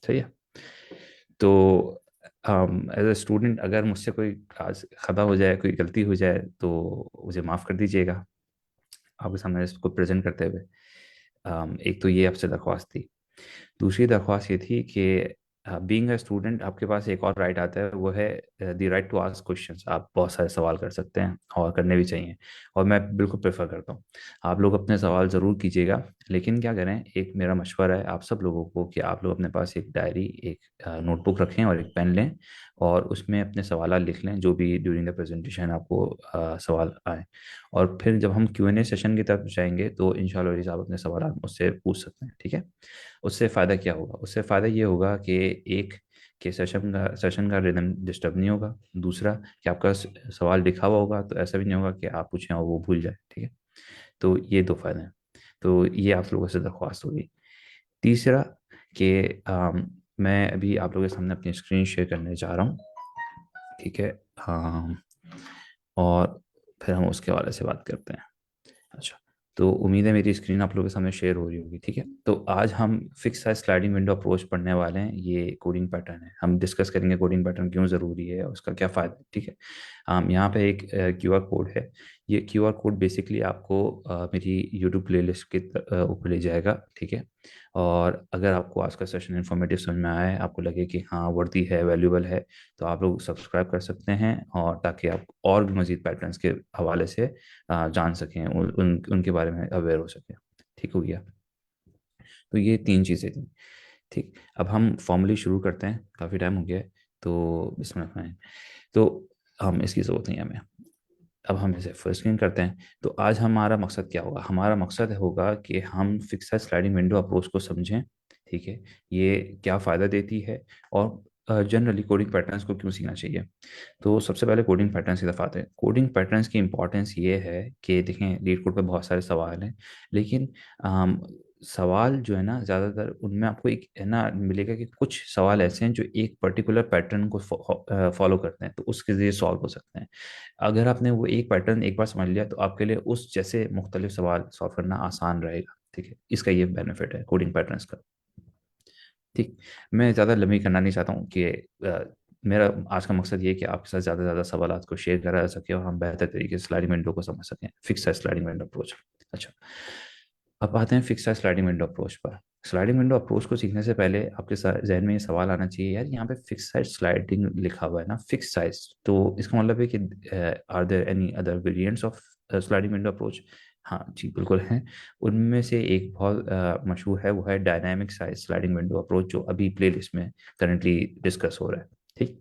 सही है। तो एज अ स्टूडेंट अगर मुझसे कोई आज खता हो जाए, कोई गलती हो जाए, तो मुझे माफ़ कर दीजिएगा आपके सामने इसको प्रेजेंट करते हुए। एक तो ये आपसे दरख्वास्त थी। दूसरी दरख्वास्त ये थी कि बीइंग अ स्टूडेंट आपके पास एक और राइट आता है, वो है the right to ask questions. आप बहुत सारे सवाल कर सकते हैं और करने भी चाहिए, और मैं बिल्कुल प्रेफर करता हूँ आप लोग अपने सवाल ज़रूर कीजिएगा। लेकिन क्या करें, एक मेरा मशवरा है आप सब लोगों को कि आप लोग अपने पास एक डायरी, एक नोटबुक रखें और एक पेन लें, और उसमें अपने सवाल लिख लें जो भी ड्यूरिंग द प्रेजेंटेशन आपको सवाल आए। और फिर जब हम Q&A सेशन की तरफ जाएंगे तो इंशाल्लाह आप अपने सवाल मुझसे पूछ सकते हैं, ठीक है। उससे फ़ायदा क्या होगा? उससे फ़ायदा ये होगा कि एक, कि सेशन का रिदम डिस्टर्ब नहीं होगा। दूसरा, कि आपका सवाल लिखा हुआ होगा तो ऐसा भी नहीं होगा कि आप पूछें और वो भूल जाए, ठीक है। तो ये दो फायदे हैं। तो ये आप लोगों से दरख्वास्त होगी। तीसरा, कि मैं अभी आप लोगों के सामने अपनी स्क्रीन शेयर करने जा रहा हूँ, ठीक है। और फिर हम उसके हवाले से बात करते हैं। अच्छा, तो उम्मीद है मेरी स्क्रीन आप लोगों के सामने शेयर हो रही होगी, ठीक है। तो आज हम fix size sliding window approach पढ़ने वाले हैं। ये कोडिंग पैटर्न है, हम डिस्कस करेंगे कोडिंग पैटर्न क्यों ज़रूरी है और उसका क्या फ़ायदा है, ठीक है। यहाँ पे एक QR कोड है। ये QR कोड बेसिकली आपको मेरी यूट्यूब प्लेलिस्ट के ऊपर ले जाएगा, ठीक है। और अगर आपको आज का सेशन इन्फॉर्मेटिव समझ में आया है, आपको लगे कि हाँ वर्दी है, वैल्यूबल है, तो आप लोग सब्सक्राइब कर सकते हैं, और ताकि आप और भी मज़ीद पैटर्न्स के हवाले से जान सकें, उनके बारे में अवेयर हो सकें। ठीक हो गया। तो ये तीन चीज़ें थी। ठीक, अब हम फॉर्मली शुरू करते हैं, काफ़ी टाइम हो गया है। तो बिस्मिल्लाह। तो हम इसकी ज़रूरत नहीं है हमें। अब हम इसे फुल स्क्रीन करते हैं। तो आज हमारा मकसद क्या होगा? हमारा मकसद होगा कि हम फिक्स स्लाइडिंग विंडो अप्रोच को समझें, ठीक है। ये क्या फ़ायदा देती है, और जनरली कोडिंग पैटर्न्स को क्यों सीखना चाहिए। तो सबसे पहले कोडिंग पैटर्न्स की तरफ आते हैं। कोडिंग पैटर्न्स की इंपॉर्टेंस ये है कि देखें, लीड कोड पे बहुत सारे सवाल हैं, लेकिन अम, सवाल जो है ना, ज़्यादातर उनमें आपको एक है ना मिलेगा कि कुछ सवाल ऐसे हैं जो एक पर्टिकुलर पैटर्न को फॉलो करते हैं, तो उसके ज़रिए सॉल्व हो सकते हैं। अगर आपने वो एक पैटर्न एक बार समझ लिया तो आपके लिए उस जैसे मुख्तलिफ सवाल सॉल्व करना आसान रहेगा, ठीक है। इसका ये बेनिफिट है कोडिंग पैटर्न्स का। ठीक, मैं ज़्यादा लंबी करना नहीं चाहता हूँ कि मेरा आज का मकसद ये है कि आपके साथ ज़्यादा से ज़्यादा सवाल को शेयर करा जा सके और हम बेहतर तरीके से स्लाइडिंग विंडो को समझ सकें, फिक्स स्लाइडिंग विंडो अप्रोच। अच्छा, अब आते हैं फिक्स स्लाइडिंग विंडो अप्रोच पर। स्लाइडिंग विंडो अप्रोच को सीखने से पहले आपके जहन में ये सवाल आना चाहिए, यार यहाँ पे फिक्स साइज स्लाइडिंग लिखा हुआ है ना, फिक्स साइज, तो इसका मतलब है कि are there any other variants of sliding window approach? हाँ जी, बिल्कुल हैं। उनमें से एक बहुत मशहूर है, वो है dynamic size sliding window approach, जो अभी प्लेलिस्ट में करंटली डिस्कस हो रहा है, ठीक।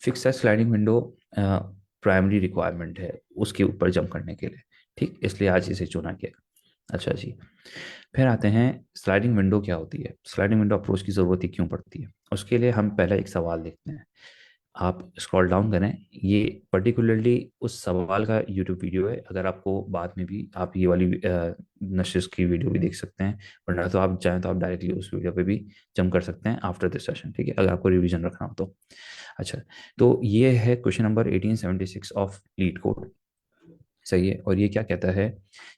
Fix size sliding window primary requirement है उसके ऊपर जंप करने के लिए, ठीक, इसलिए आज इसे चुना गया। अच्छा जी, फिर आते हैं स्लाइडिंग विंडो क्या होती है, स्लाइडिंग विंडो अप्रोच की ज़रूरत ही क्यों पड़ती है। उसके लिए हम पहले एक सवाल देखते हैं। आप स्क्रॉल डाउन करें, ये पर्टिकुलरली उस सवाल का यूट्यूब वीडियो है। अगर आपको बाद में भी आप ये वाली नशिश की वीडियो भी देख सकते हैं, वरना तो आप चाहें तो आप डायरेक्टली उस वीडियो पे भी जंप कर सकते हैं आफ्टर दिस सेशन, ठीक है, अगर आपको रिवीजन रखना हो तो। अच्छा, तो ये है question number 1876 of leet code. सही है। और ये क्या कहता है?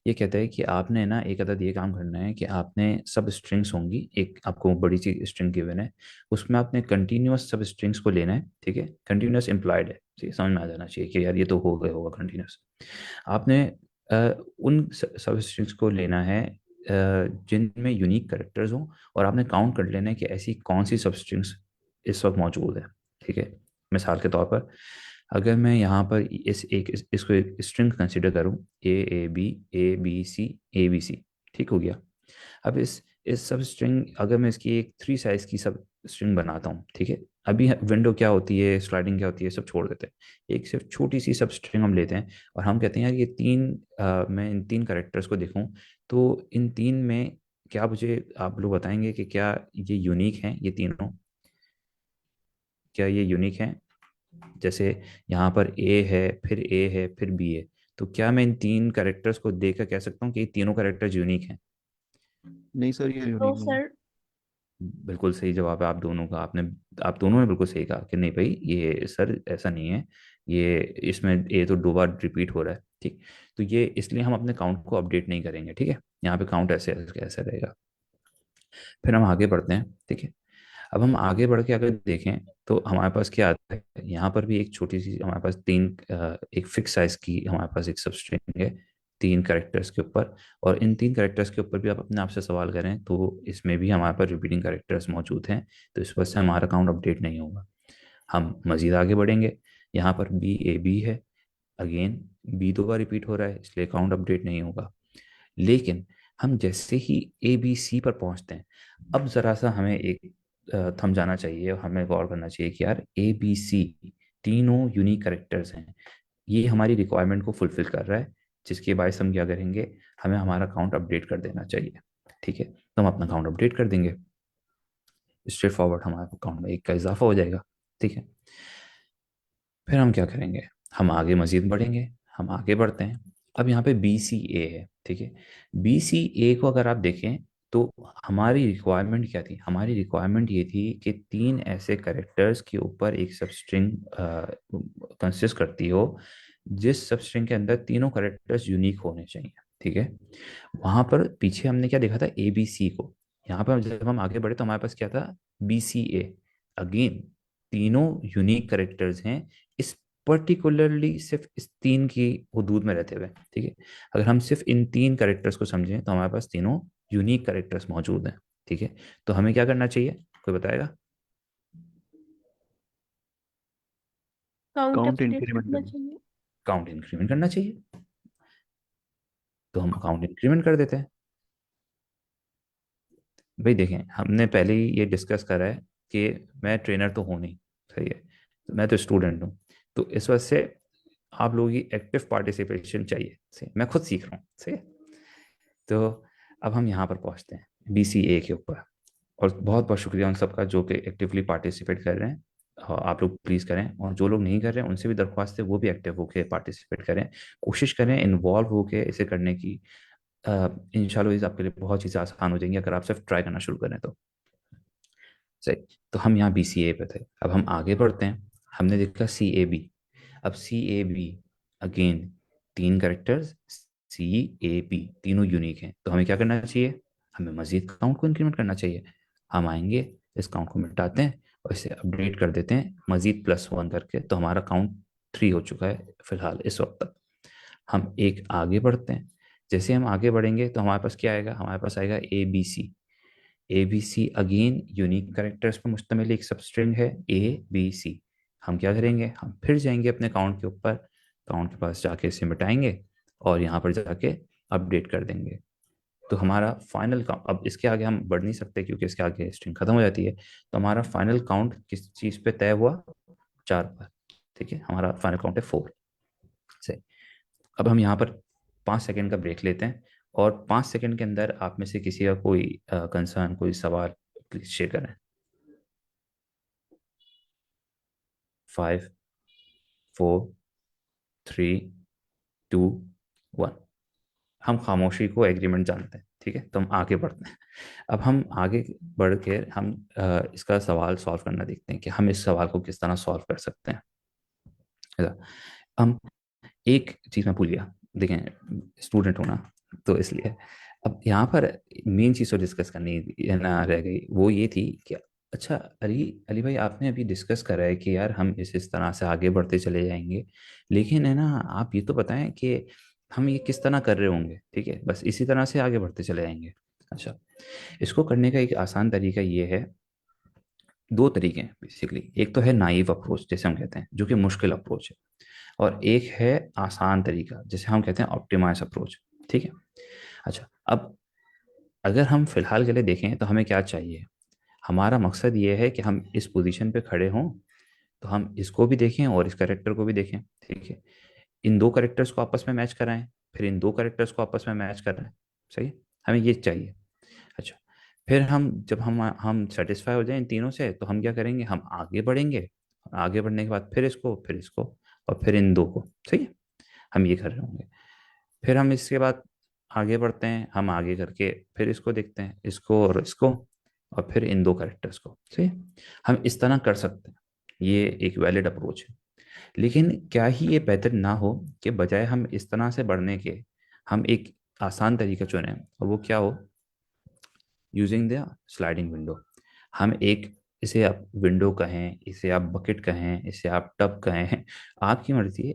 ये कहता है कि आपने ना एक अदद ये काम करना है कि आपने सब स्ट्रिंग्स होंगी, एक आपको बड़ी सी स्ट्रिंग गिवन है, उसमें आपने कंटिन्यूस सब स्ट्रिंग्स को लेना है, ठीक है। कंटिन्यूस इम्प्लॉयड है, ठीक है, समझ में आ जाना चाहिए कि यार ये तो हो गए होगा कंटिन्यूस। आपने उन सब स्ट्रिंग्स को लेना है जिनमें यूनिक करेक्टर्स हों, और आपने काउंट कर लेना है कि ऐसी कौन सी सब स्ट्रिंग्स इस वक्त मौजूद है, ठीक है। मिसाल के तौर पर, अगर मैं यहाँ पर इसको एक स्ट्रिंग कंसिडर करूँ, A A B A B C ABC, ठीक हो गया। अब इस सब स्ट्रिंग, अगर मैं इसकी एक 3 साइज की सब स्ट्रिंग बनाता हूँ, ठीक है। अभी विंडो क्या होती है, स्लाइडिंग क्या होती है, सब छोड़ देते हैं, एक सिर्फ छोटी सी सब स्ट्रिंग हम लेते हैं, और हम कहते हैं यार ये मैं इन 3 करेक्टर्स को देखूँ, तो इन तीन में क्या मुझे आप लोग बताएंगे कि क्या ये यूनिक हैं, ये तीनों, क्या ये यूनिक हैं? जैसे यहाँ पर ए है, फिर ए है, फिर बी है, तो क्या मैं इन 3 करेक्टर्स को देखकर कह सकता हूँ कि ये तीनों करेक्टर्स यूनिक हैं? नहीं सर, ये तो यूनिक नहीं है। सर बिल्कुल सही जवाब है आप दोनों का। आप दोनों ने बिल्कुल सही कहा कि नहीं भाई, ये सर ऐसा नहीं है, ये इसमें ए तो 2 बार रिपीट हो रहा है, ठीक। तो ये इसलिए हम अपने काउंट को अपडेट नहीं करेंगे, ठीक है। यहाँ पे काउंट ऐसे ऐसे ऐसे रहेगा। फिर हम आगे बढ़ते हैं, ठीक है। अब हम आगे बढ़ के अगर देखें तो हमारे पास क्या आता है, यहाँ पर भी एक छोटी सी हमारे पास एक फिक्स साइज की हमारे पास एक सबस्ट्रिंग है 3 कैरेक्टर्स के ऊपर। और इन 3 कैरेक्टर्स के ऊपर भी आप अपने आप से सवाल करें तो इसमें भी हमारे पास रिपीटिंग कैरेक्टर्स मौजूद हैं, तो इस वजह से हमारा काउंट अपडेट नहीं होगा। हम मज़ीद आगे बढ़ेंगे, यहाँ पर बी है, अगेन बी 2 बार रिपीट हो रहा है इसलिए काउंट अपडेट नहीं होगा। लेकिन हम जैसे ही ए बी सी पर पहुंचते हैं, अब ज़रा सा हमें एक थम जाना चाहिए और हमें गौर करना चाहिए कि यार ए बी सी तीनों यूनिक करेक्टर्स हैं, ये हमारी रिक्वायरमेंट को फुलफिल कर रहा है, जिसके बायस हम क्या करेंगे, हमें हमारा काउंट अपडेट कर देना चाहिए। ठीक है, तो हम अपना काउंट अपडेट कर देंगे, स्ट्रेट फॉरवर्ड हमारे अकाउंट में 1 का इजाफा हो जाएगा। ठीक है, फिर हम क्या करेंगे, हम आगे मजीद बढ़ेंगे, हम आगे बढ़ते हैं। अब यहाँ पे बी सी ए है। ठीक है, बी सी ए को अगर आप देखें तो हमारी रिक्वायरमेंट क्या थी, हमारी रिक्वायरमेंट ये थी कि 3 ऐसे करेक्टर्स के ऊपर एक सब स्ट्रिंग कंसिस्ट करती हो, जिस सब स्ट्रिंग के अंदर तीनों करेक्टर्स यूनिक होने चाहिए। ठीक है, वहां पर पीछे हमने क्या देखा था, ए बी सी को। यहाँ पर जब हम आगे बढ़े तो हमारे पास क्या था, बी सी ए। अगेन तीनों यूनिक करेक्टर्स हैं, इस पर्टिकुलरली सिर्फ इस 3 की हदूद में रहते हुए। ठीक है, अगर हम सिर्फ इन 3 करेक्टर्स को समझें तो हमारे पास तीनों यूनिक करेक्टर्स मौजूद हैं। ठीक है, तो हमें क्या करना चाहिए, कोई बताएगा? काउंट काउंट अपडेट इंक्रीमेंट करना करना। चाहिए। काउंट इंक्रीमेंट करना चाहिए, तो हम काउंट इंक्रीमेंट कर देते हैं। भाई देखें, हमने पहले ही ये डिस्कस करा है कि मैं ट्रेनर तो हूँ नहीं, सही है, तो मैं तो स्टूडेंट हूँ, तो इस वजह से आप लोगों की एक्टिव पार्टिसिपेशन चाहिए। सही, मैं खुद सीख रहा हूँ। सही है, तो अब हम यहाँ पर पहुँचते हैं बी सी ए के ऊपर। और बहुत बहुत शुक्रिया उन सबका जो कि एक्टिवली पार्टिसिपेट कर रहे हैं। आप लोग प्लीज़ करें, और जो लोग नहीं कर रहे हैं उनसे भी दरख्वास्त है वो भी एक्टिव होकर पार्टिसिपेट करें, कोशिश करें इन्वॉल्व होकर इसे करने की। इंशाल्लाह ये आपके लिए बहुत चीज़ें आसान हो जाएंगी अगर आप सिर्फ ट्राई करना शुरू करें तो। सही, तो हम यहाँ बी सी ए पे थे, अब हम आगे बढ़ते हैं। हमने देखा सी ए बी। अब C A B, again 3 characters, C A B तीनों यूनिक हैं, तो हमें क्या करना चाहिए, हमें मजीद काउंट को इंक्रीमेंट करना चाहिए। हम आएंगे, इस काउंट को मिटाते हैं और इसे अपडेट कर देते हैं मजीद +1 करके, तो हमारा काउंट 3 हो चुका है फिलहाल इस वक्त तक। हम एक आगे बढ़ते हैं, जैसे हम आगे बढ़ेंगे तो हमारे पास क्या आएगा, हमारे पास आएगा A B C. A B C again unique characters पर मुश्तमिल एक सब स्ट्रिंग है ए बी सी। हम क्या करेंगे, हम फिर जाएंगे अपने काउंट के ऊपर, काउंट के पास जाके इसे मिटाएंगे और यहाँ पर जाके अपडेट कर देंगे। तो हमारा फाइनल काउंट, अब इसके आगे हम बढ़ नहीं सकते क्योंकि इसके आगे स्ट्रिंग खत्म हो जाती है, तो हमारा फाइनल काउंट किस चीज़ पे तय हुआ, 4 पर। ठीक है, हमारा फाइनल काउंट है 4। सही, अब हम यहाँ पर 5 सेकंड का ब्रेक लेते हैं, और 5 सेकंड के अंदर आप में से किसी का कोई कंसर्न, कोई सवाल प्लीज शेयर करें। 5, 4, 3, 2, 1। हम खामोशी को एग्रीमेंट जानते हैं। ठीक है, तो हम आगे बढ़ते हैं। अब हम आगे बढ़ के हम इसका सवाल सॉल्व करना देखते हैं कि हम इस सवाल को किस तरह सॉल्व कर सकते हैं। है ना? हम एक चीज़ मैं भूल गया, देखें स्टूडेंट हूँ ना, तो इसलिए अब यहाँ पर मेन चीज़ तो डिस्कस करनी है ना रह गई, वो ये थी कि अच्छा अली अली भाई, आपने अभी डिस्कस करा है कि यार हम इस तरह से आगे बढ़ते चले जाएंगे, लेकिन है ना आप ये तो बताएं कि हम ये किस तरह कर रहे होंगे। ठीक है, बस इसी तरह से आगे बढ़ते चले जाएंगे। अच्छा, इसको करने का एक आसान तरीका ये है, 2 तरीके हैं बेसिकली। एक तो है नाइव अप्रोच जैसे हम कहते हैं, जो कि मुश्किल अप्रोच है, और एक है आसान तरीका जिसे हम कहते हैं ऑप्टिमाइज अप्रोच। ठीक है, अच्छा अब अगर हम फिलहाल के लिए देखें तो हमें क्या चाहिए, हमारा मकसद ये है कि हम इस पोजीशन पे खड़े हों, तो हम इसको भी देखें और इस करेक्टर को भी देखें। ठीक है, इन 2 करेक्टर्स को आपस में मैच कराएं, फिर इन 2 करेक्टर्स को आपस में मैच कराएं। सही है, हमें ये चाहिए। अच्छा, फिर हम जब हम सेटिस्फाई हो जाएं इन तीनों से, तो हम क्या करेंगे, हम आगे बढ़ेंगे, आगे बढ़ने के बाद फिर इसको और फिर इन 2 को। सही है, हम ये कर रहे होंगे। फिर हम इसके बाद आगे बढ़ते हैं, हम आगे करके फिर इसको देखते हैं, इसको और इसको, और फिर इन 2 करेक्टर्स को। सही है, हम इस तरह कर सकते हैं, ये एक वैलिड अप्रोच है। लेकिन क्या ही ये बेहतर ना हो कि बजाय हम इस तरह से बढ़ने के, हम एक आसान तरीका चुनें, और वो क्या हो, यूजिंग द स्लाइडिंग विंडो। हम एक इसे आप विंडो कहें, इसे आप बकेट कहें, इसे आप टब कहें, आपकी मर्जी है।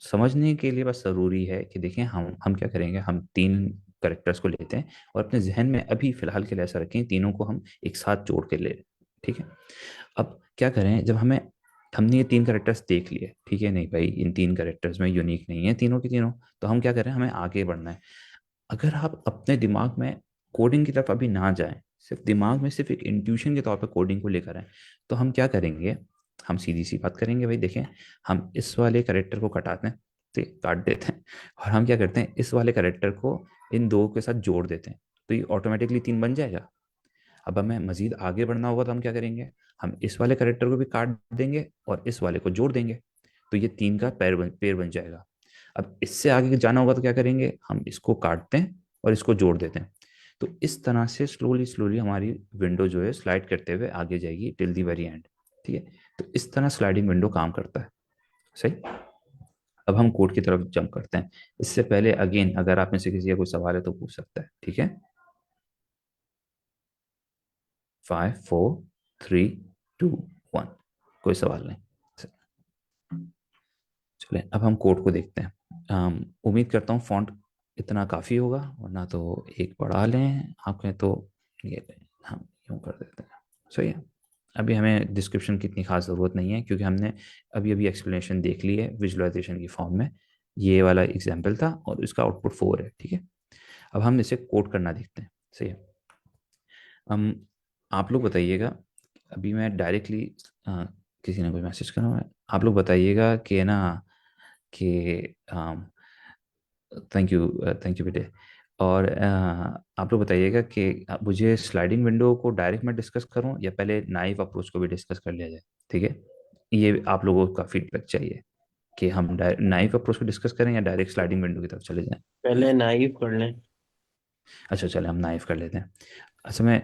समझने के लिए बस ज़रूरी है कि देखें, हम क्या करेंगे, हम तीन करेक्टर्स को लेते हैं और अपने जहन में अभी फ़िलहाल के लिए ऐसा रखें, तीनों को हम एक साथ जोड़ के ले रहे हैं, ठीक है। अब क्या करें, जब हमने ये तीन करेक्टर्स देख लिए, ठीक है, नहीं भाई इन तीन करेक्टर्स में यूनिक नहीं है तीनों की तीनों, तो हम क्या करें, हमें आगे बढ़ना है। अगर आप अपने दिमाग में कोडिंग की तरफ अभी ना जाएं, सिर्फ दिमाग में सिर्फ एक इंट्यूशन के तौर पर कोडिंग को लेकर आए, तो हम क्या करेंगे, हम सीधी सी बात करेंगे भाई, देखें, हम इस वाले करेक्टर को कटाते हैं, ठीक, काट देते हैं, और हम क्या करते हैं, इस वाले करेक्टर को इन दो के साथ जोड़ देते हैं, तो ये ऑटोमेटिकली तीन बन जाएगा। अब हमें मजीद आगे बढ़ना होगा तो हम क्या करेंगे, हम इस वाले करेक्टर को भी काट देंगे और इस वाले को जोड़ देंगे, तो ये तीन का पेड़ बन जाएगा। अब इससे आगे जाना होगा तो क्या करेंगे, हम इसको काटते हैं और इसको जोड़ देते हैं। तो इस तरह से स्लोली स्लोली हमारी विंडो जो है स्लाइड करते हुए आगे जाएगी टिल दी वेरी एंड, ठीक है। तो इस तरह स्लाइडिंग विंडो काम करता है, सही। अब हम कोड की तरफ जंप करते हैं। इससे पहले अगेन अगर आप में से किसी का कोई सवाल है तो पूछ सकता है, ठीक है। 5 4 3 2 1, कोई सवाल नहीं। चले अब हम कोड को देखते हैं। उम्मीद करता हूँ फॉन्ट इतना काफ़ी होगा, वरना तो एक बढ़ा लें आप कहें तो, ये हम यूँ कर देते हैं, सही है। अभी हमें डिस्क्रिप्शन की इतनी खास ज़रूरत नहीं है, क्योंकि हमने अभी अभी एक्सप्लेनेशन देख ली है विजुअलाइजेशन की फॉर्म में। ये वाला एग्जाम्पल था और इसका आउटपुट 4 है, ठीक है। अब हम इसे कोड करना देखते हैं, सही है। हम आप लोग बताइएगा, अभी मैं डायरेक्टली, किसी ने कोई मैसेज करा हुआ है, आप लोग बताइएगा कि ना, कि थैंक यू बेटे। और आप लोग बताइएगा कि मुझे स्लाइडिंग विंडो को डायरेक्ट मैं डिस्कस करूं या पहले नाइव अप्रोच को भी डिस्कस कर लिया जाए, ठीक है। ये आप लोगों का फीडबैक चाहिए कि हम नाइव अप्रोच को डिस्कस करें या डायरेक्ट स्लाइडिंग विंडो की तरफ चले जाएं। पहले नाइव कर लें। अच्छा चले हम नाइफ कर लेते हैं। अच्छा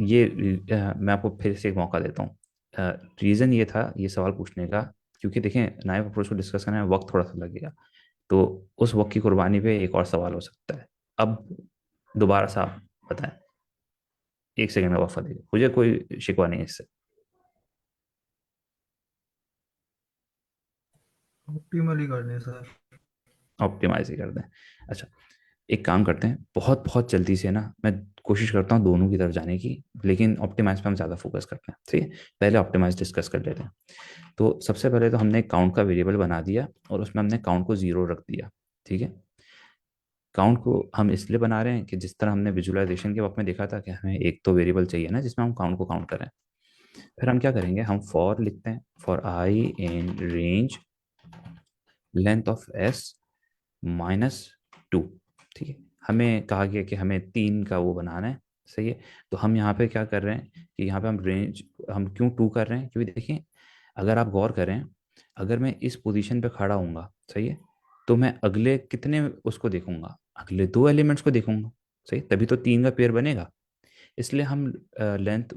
ये मैं आपको फिर से एक मौका देता हूँ। रीज़न ये था ये सवाल पूछने का, क्योंकि देखें नाइफ अप्रोच को डिस्कस करने में वक्त थोड़ा सा लगेगा, तो उस वक्त की कुर्बानी पे एक और सवाल हो सकता है। अब दोबारा से आप बताएं, 1 सेकंड का वक्फा दीजिए, मुझे कोई शिकवा नहीं है इससे। ऑप्टिमली कर दें सर। ऑप्टिमाइज ही कर दें। अच्छा, एक काम करते हैं, बहुत बहुत जल्दी से ना मैं कोशिश करता हूँ दोनों की तरफ जाने की, लेकिन ऑप्टिमाइज पे हम ज़्यादा फोकस करते हैं, ठीक है। पहले ऑप्टिमाइज डिस्कस कर लेते हैं। तो सबसे पहले तो हमने काउंट का वेरिएबल बना दिया और उसमें हमने काउंट को 0 रख दिया, ठीक है। काउंट को हम इसलिए बना रहे हैं कि जिस तरह हमने विजुअलाइजेशन के वक्त में देखा था कि हमें एक तो वेरिएबल चाहिए ना जिसमें हम काउंट को काउंट करें। फिर हम क्या करेंगे, हम फॉर लिखते हैं, for I in range length of S -2, ठीक है। हमें कहा गया कि हमें 3 का वो बनाना है, सही है। तो हम यहाँ पे क्या कर रहे हैं कि यहाँ पे हम रेंज, हम क्यों 2 कर रहे हैं, क्योंकि देखिए अगर आप गौर करें, अगर मैं इस पोजीशन पे खड़ा हूँगा, सही है, तो मैं अगले कितने उसको देखूंगा, अगले 2 एलिमेंट्स को देखूंगा, सही, तभी तो 3 का पेयर बनेगा। इसलिए हम लेंथ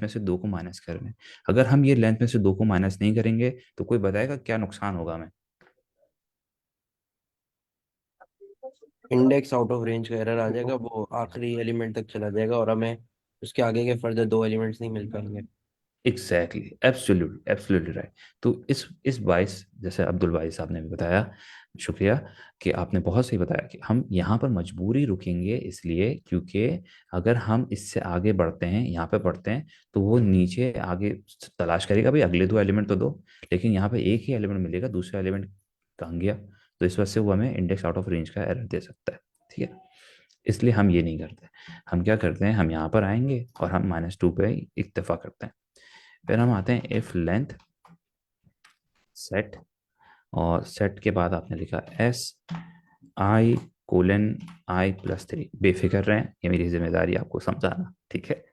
में से 2 को माइनस कर रहे हैं। अगर हम ये लेंथ में से 2 को माइनस नहीं करेंगे तो कोई बताएगा क्या नुकसान होगा हमें। इंडेक्स आउट ऑफ रेंज का एरर आ जाएगा, वो आखिरी एलिमेंट तक चला जाएगा और हमें उसके आगे के फर्दर दो एलिमेंट्स नहीं मिल पाएंगे। Exactly, absolutely absolutely right. तो इस बाइस, जैसे अब्दुल भाई साहब ने भी बताया, शुक्रिया कि आपने बहुत सही बताया कि हम यहाँ पर मजबूरी रुकेंगे इसलिए क्योंकि अगर हम इससे आगे बढ़ते हैं, यहाँ पे बढ़ते हैं, तो वो नीचे आगे तलाश करेगा भाई अगले 2 एलिमेंट तो दो, लेकिन यहाँ पे एक ही एलिमेंट मिलेगा, दूसरा एलिमेंट कहाँ गया। तो इस वजह से वो हमें इंडेक्स आउट ऑफ रेंज का एरर दे सकता है, ठीक है। इसलिए हम ये नहीं करते। हम क्या करते हैं, हम यहाँ पर आएंगे और हम -2 पे इक्तफा करते हैं। फिर हम आते हैं इफ लेंथ सेट, और सेट के बाद आपने लिखा एस आई कोलन I+3। बेफिक्र रहें, ये मेरी जिम्मेदारी आपको समझाना, ठीक है।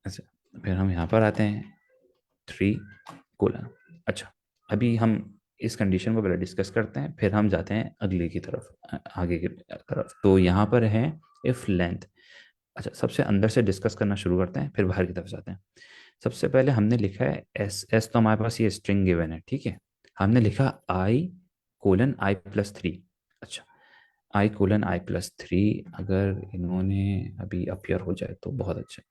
अच्छा, फिर हम यहाँ पर आते हैं 3 कोलन। अच्छा, अभी हम इस कंडीशन को पहले डिस्कस करते हैं, फिर हम जाते हैं अगले की तरफ, आगे की तरफ। तो यहाँ पर है इफ लेंथ। अच्छा, सबसे अंदर से डिस्कस करना शुरू करते हैं, फिर बाहर की तरफ जाते हैं। सबसे पहले हमने लिखा है एस, एस तो हमारे पास ये स्ट्रिंग गिवन है, ठीक है। हमने लिखा I:(I+3)। अच्छा, I:(I+3), अगर इन्होंने अभी अपियर हो जाए तो बहुत अच्छा है।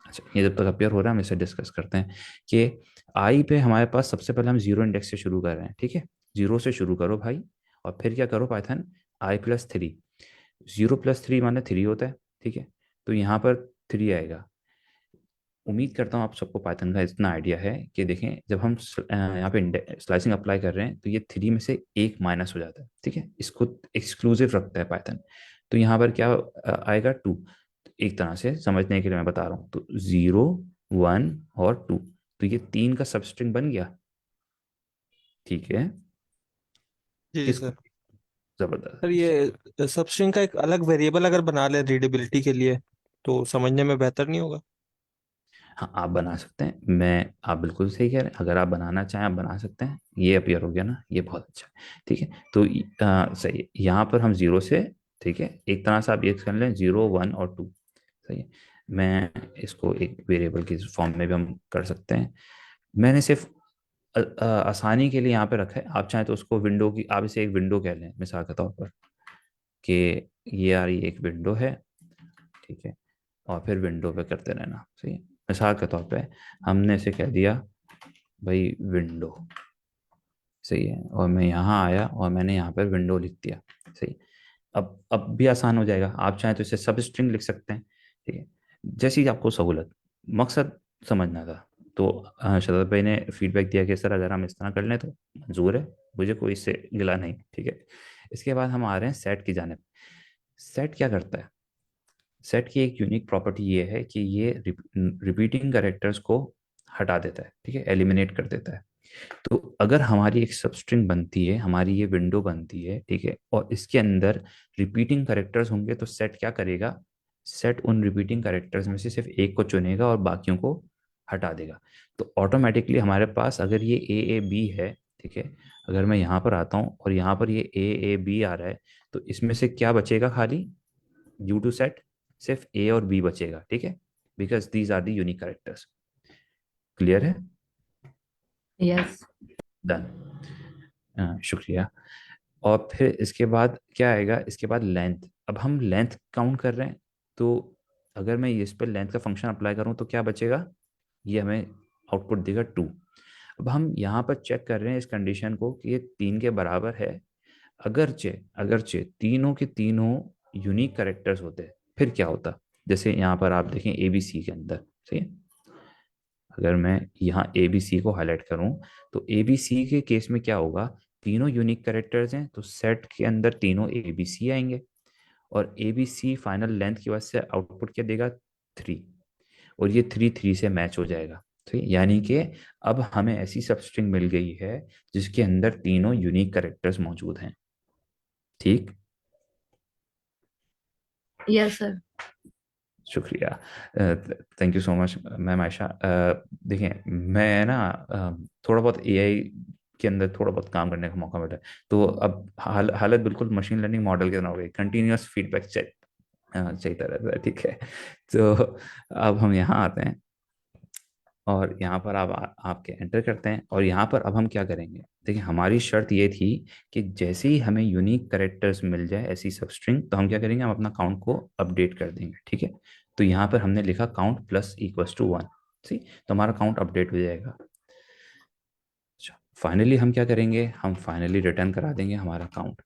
अच्छा, ये जब तक अपेयर हो रहा है हम इसे डिस्कस करते हैं कि आई पे हमारे पास सबसे पहले हम जीरो इंडेक्स से शुरू कर रहे हैं, ठीक है। जीरो से शुरू करो भाई, और फिर क्या करो, Python i+3। Zero plus three माने थ्री होता है, ठीक है। तो यहाँ पर थ्री आएगा। उम्मीद करता हूँ आप सबको पाइथन का इतना आइडिया है कि देखें, जब हम यहाँ पे स्लाइसिंग अप्लाई कर रहे हैं तो ये थ्री में से एक माइनस हो जाता है, ठीक है। इसको एक्सक्लूसिव रखता है पाइथन। तो यहाँ पर क्या आएगा, टू। एक तरह से समझने के लिए मैं बता रहा हूँ, तो जीरो, वन और टू, तो ये तीन का सबस्ट्रिंग बन गया, ठीक है। जी किसको? सर। सर जबरदस्त। ये सबस्ट्रिंग का एक अलग वेरिएबल अगर बना ले रीडेबिलिटी के लिए तो समझने में बेहतर नहीं होगा? हाँ, आप बना सकते हैं। आप बिल्कुल सही कह रहे हैं, अगर आप बनाना चाहें आप बना सकते हैं। ये अपीयर हो गया ना, ये बहुत अच्छा है, ठीक है। तो सही है, यहाँ पर हम जीरो से, ठीक है, एक तरह से आप ये कर लें, जीरो, वन और टू, सही है। मैं इसको एक वेरिएबल के फॉर्म में भी हम कर सकते हैं। मैंने सिर्फ आसानी के लिए यहाँ पे रखा है। आप चाहें तो उसको विंडो की, आप इसे एक विंडो कह लें मिसाल के तौर पर, कि ये यार ये एक विंडो है, ठीक है। और फिर विंडो पे करते रहना, सही है। मिसाल के तौर पे हमने इसे कह दिया भाई विंडो, सही है। और मैं यहाँ आया और मैंने यहाँ पर विंडो लिख दिया, सही। अब भी आसान हो जाएगा। आप चाहें तो इसे सब स्ट्रिंग लिख सकते हैं, ठीक है, जैसी आपको सहूलत। मकसद समझना था। तो शरद भाई ने फीडबैक दिया कि सर अगर हम इस तरह कर लें तो मंजूर है, मुझे कोई इससे गिला नहीं, ठीक है। इसके बाद हम आ रहे हैं सेट की जानिब। सेट क्या करता है? सेट की एक यूनिक प्रॉपर्टी ये है कि ये रिपीटिंग कैरेक्टर्स को हटा देता है, ठीक है, एलिमिनेट कर देता है। तो अगर हमारी एक सबस्ट्रिंग बनती है, हमारी ये विंडो बनती है, ठीक है, और इसके अंदर रिपीटिंग कैरेक्टर्स होंगे, तो सेट क्या करेगा? सेट उन रिपीटिंग कैरेक्टर्स में से सिर्फ एक को चुनेगा और बाकियों को हटा देगा। तो ऑटोमेटिकली हमारे पास अगर ये ए बी है, ठीक है, अगर मैं यहाँ पर आता हूँ और यहाँ पर ये ए बी आ रहा है, तो इसमें से क्या बचेगा खाली? ड्यू टू सेट सिर्फ ए और बी बचेगा, ठीक है, because these are the unique characters. Clear है? यस। डन। शुक्रिया। और फिर इसके बाद क्या आएगा? इसके बाद लेंथ। अब हम लेंथ काउंट कर रहे हैं, तो अगर मैं इस पर लेंथ का फंक्शन अप्लाई करूं तो क्या बचेगा? ये हमें आउटपुट देगा टू। अब हम यहाँ पर चेक कर रहे हैं इस कंडीशन को कि ये तीन के बराबर है। अगरचे अगरचे तीनों के तीनों यूनिक कैरेक्टर्स होते, फिर क्या होता? जैसे यहाँ पर आप देखें ए बी सी के अंदर, सही है। अगर मैं यहाँ ए बी सी को हाईलाइट करूँ, तो ए बी सी के केस में क्या होगा? तीनों यूनिक कैरेक्टर्स हैं, तो सेट के अंदर तीनों ए बी सी आएंगे। और A B C final length की वजह से आउटपुट क्या देगा? थ्री। और ये थ्री थ्री से मैच हो जाएगा, ठीक, यानी कि अब हमें ऐसी सबस्ट्रिंग मिल गई है जिसके अंदर तीनों यूनिक कैरेक्टर्स मौजूद हैं, ठीक। Yes sir. शुक्रिया। Thank you so much ma'am Ayesha. देखें, मैं ना थोड़ा बहुत एआई के अंदर थोड़ा बहुत काम करने का मौका मिला है। तो अब हालत बिल्कुल मशीन लर्निंग मॉडल के तरह हो गई, कंटिन्यूअस फीडबैक चाहिए रहता है, ठीक है। तो अब हम यहाँ आते हैं और यहाँ पर आप आपके एंटर करते हैं, और यहाँ पर अब हम क्या करेंगे? देखिए, हमारी शर्त ये थी कि जैसे ही हमें यूनिक कैरेक्टर्स मिल जाए ऐसी सबस्ट्रिंग, तो हम क्या करेंगे? हम अपना काउंट को अपडेट कर देंगे, ठीक है। तो यहाँ पर हमने लिखा count plus equals to one, C, तो हमारा काउंट अपडेट हो जाएगा। अच्छा, फाइनली हम क्या करेंगे? हम फाइनली रिटर्न करा देंगे हमारा काउंट,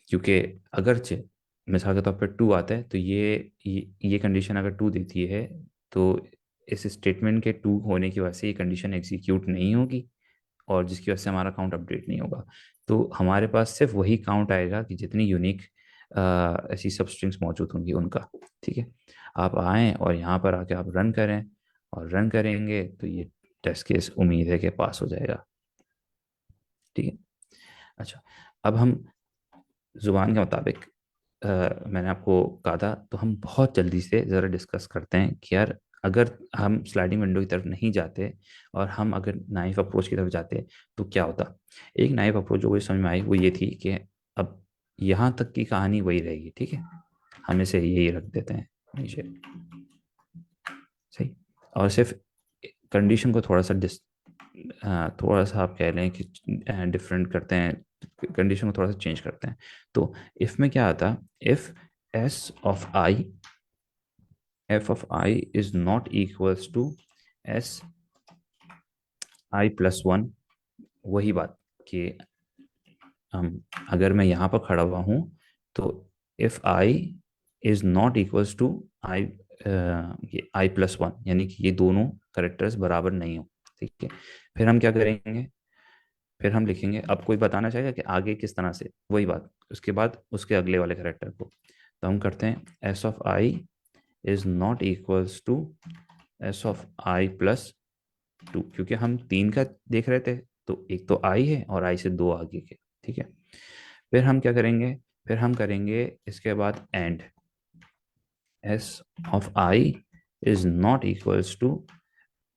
क्योंकि अगरचे मिसाल के तौर पर टू आता है, तो ये कंडीशन अगर टू देती है, तो इस स्टेटमेंट के टू होने की वजह से ये कंडीशन एग्जीक्यूट नहीं होगी, और जिसकी वजह से हमारा काउंट अपडेट नहीं होगा। तो हमारे पास सिर्फ वही काउंट आएगा कि जितनी यूनिक ऐसी सब स्ट्रिंग्स मौजूद होंगी उनका, ठीक है। आप आएँ और यहाँ पर आके आप रन करें, और रन करेंगे तो ये टेस्ट केस उम्मीद है कि पास हो जाएगा, ठीक है। अच्छा, अब हम जुबान के मुताबिक मैंने आपको कहा था, तो हम बहुत जल्दी से ज़रा डिस्कस करते हैं कि यार अगर हम स्लाइडिंग विंडो की तरफ नहीं जाते और हम अगर नाइफ अप्रोच की तरफ जाते तो क्या होता। एक नाइफ अप्रोच जो मुझे समझ में आई वो ये थी कि अब यहाँ तक की कहानी वही रहेगी, ठीक है, हम इसे यही रख देते हैं नीचे, सही। और सिर्फ कंडीशन को थोड़ा सा आप कह लें कि डिफरेंट करते हैं, कंडीशन को थोड़ा सा चेंज करते हैं। तो इफ में क्या आता? If S of I F of I is not equals to S I plus one. वही बात कि हम, अगर मैं यहाँ पर खड़ा हुआ हूँ तो if I is not equals to I, ये आई प्लस वन, यानी कि ये दोनों करेक्टर्स बराबर नहीं हो। ठीक है, फिर हम क्या करेंगे, फिर हम लिखेंगे, अब कोई बताना चाहेगा कि आगे किस तरह से, वही बात उसके बाद उसके अगले वाले करेक्टर को। तो हम करते हैं S of I is not equals to S of I plus two, क्योंकि हम तीन का देख रहे थे, तो एक तो आई है और आई से दो आगे के। ठीक है, फिर हम क्या करेंगे, फिर हम करेंगे इसके बाद and S of I is not equals to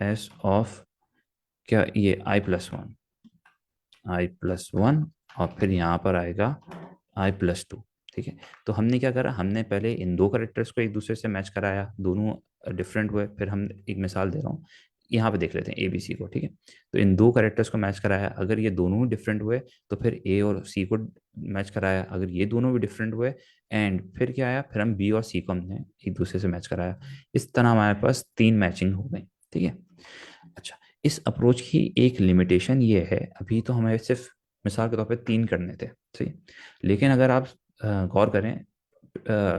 S of, क्या ये I plus one, I plus one, और फिर यहाँ पर आएगा आई प्लस टू। ठीक है, तो हमने क्या करा, हमने पहले इन दो करेक्टर्स को एक दूसरे से मैच कराया, दोनों डिफरेंट हुए। फिर हम एक मिसाल दे रहा हूँ, यहाँ पे देख लेते हैं ए बी सी को। ठीक है, तो इन दो करेक्टर्स को मैच कराया, अगर ये दोनों डिफरेंट हुए तो फिर ए और सी को मैच कराया, अगर ये दोनों भी डिफरेंट हुए, एंड फिर क्या आया, फिर हम बी और सी को हमने एक दूसरे से मैच कराया। इस तरह हमारे पास तीन मैचिंग हो गई। ठीक है, अच्छा, इस अप्रोच की एक लिमिटेशन ये है, अभी तो हमें सिर्फ मिसाल के तौर पे तीन करने थे, सही, लेकिन अगर आप गौर करें,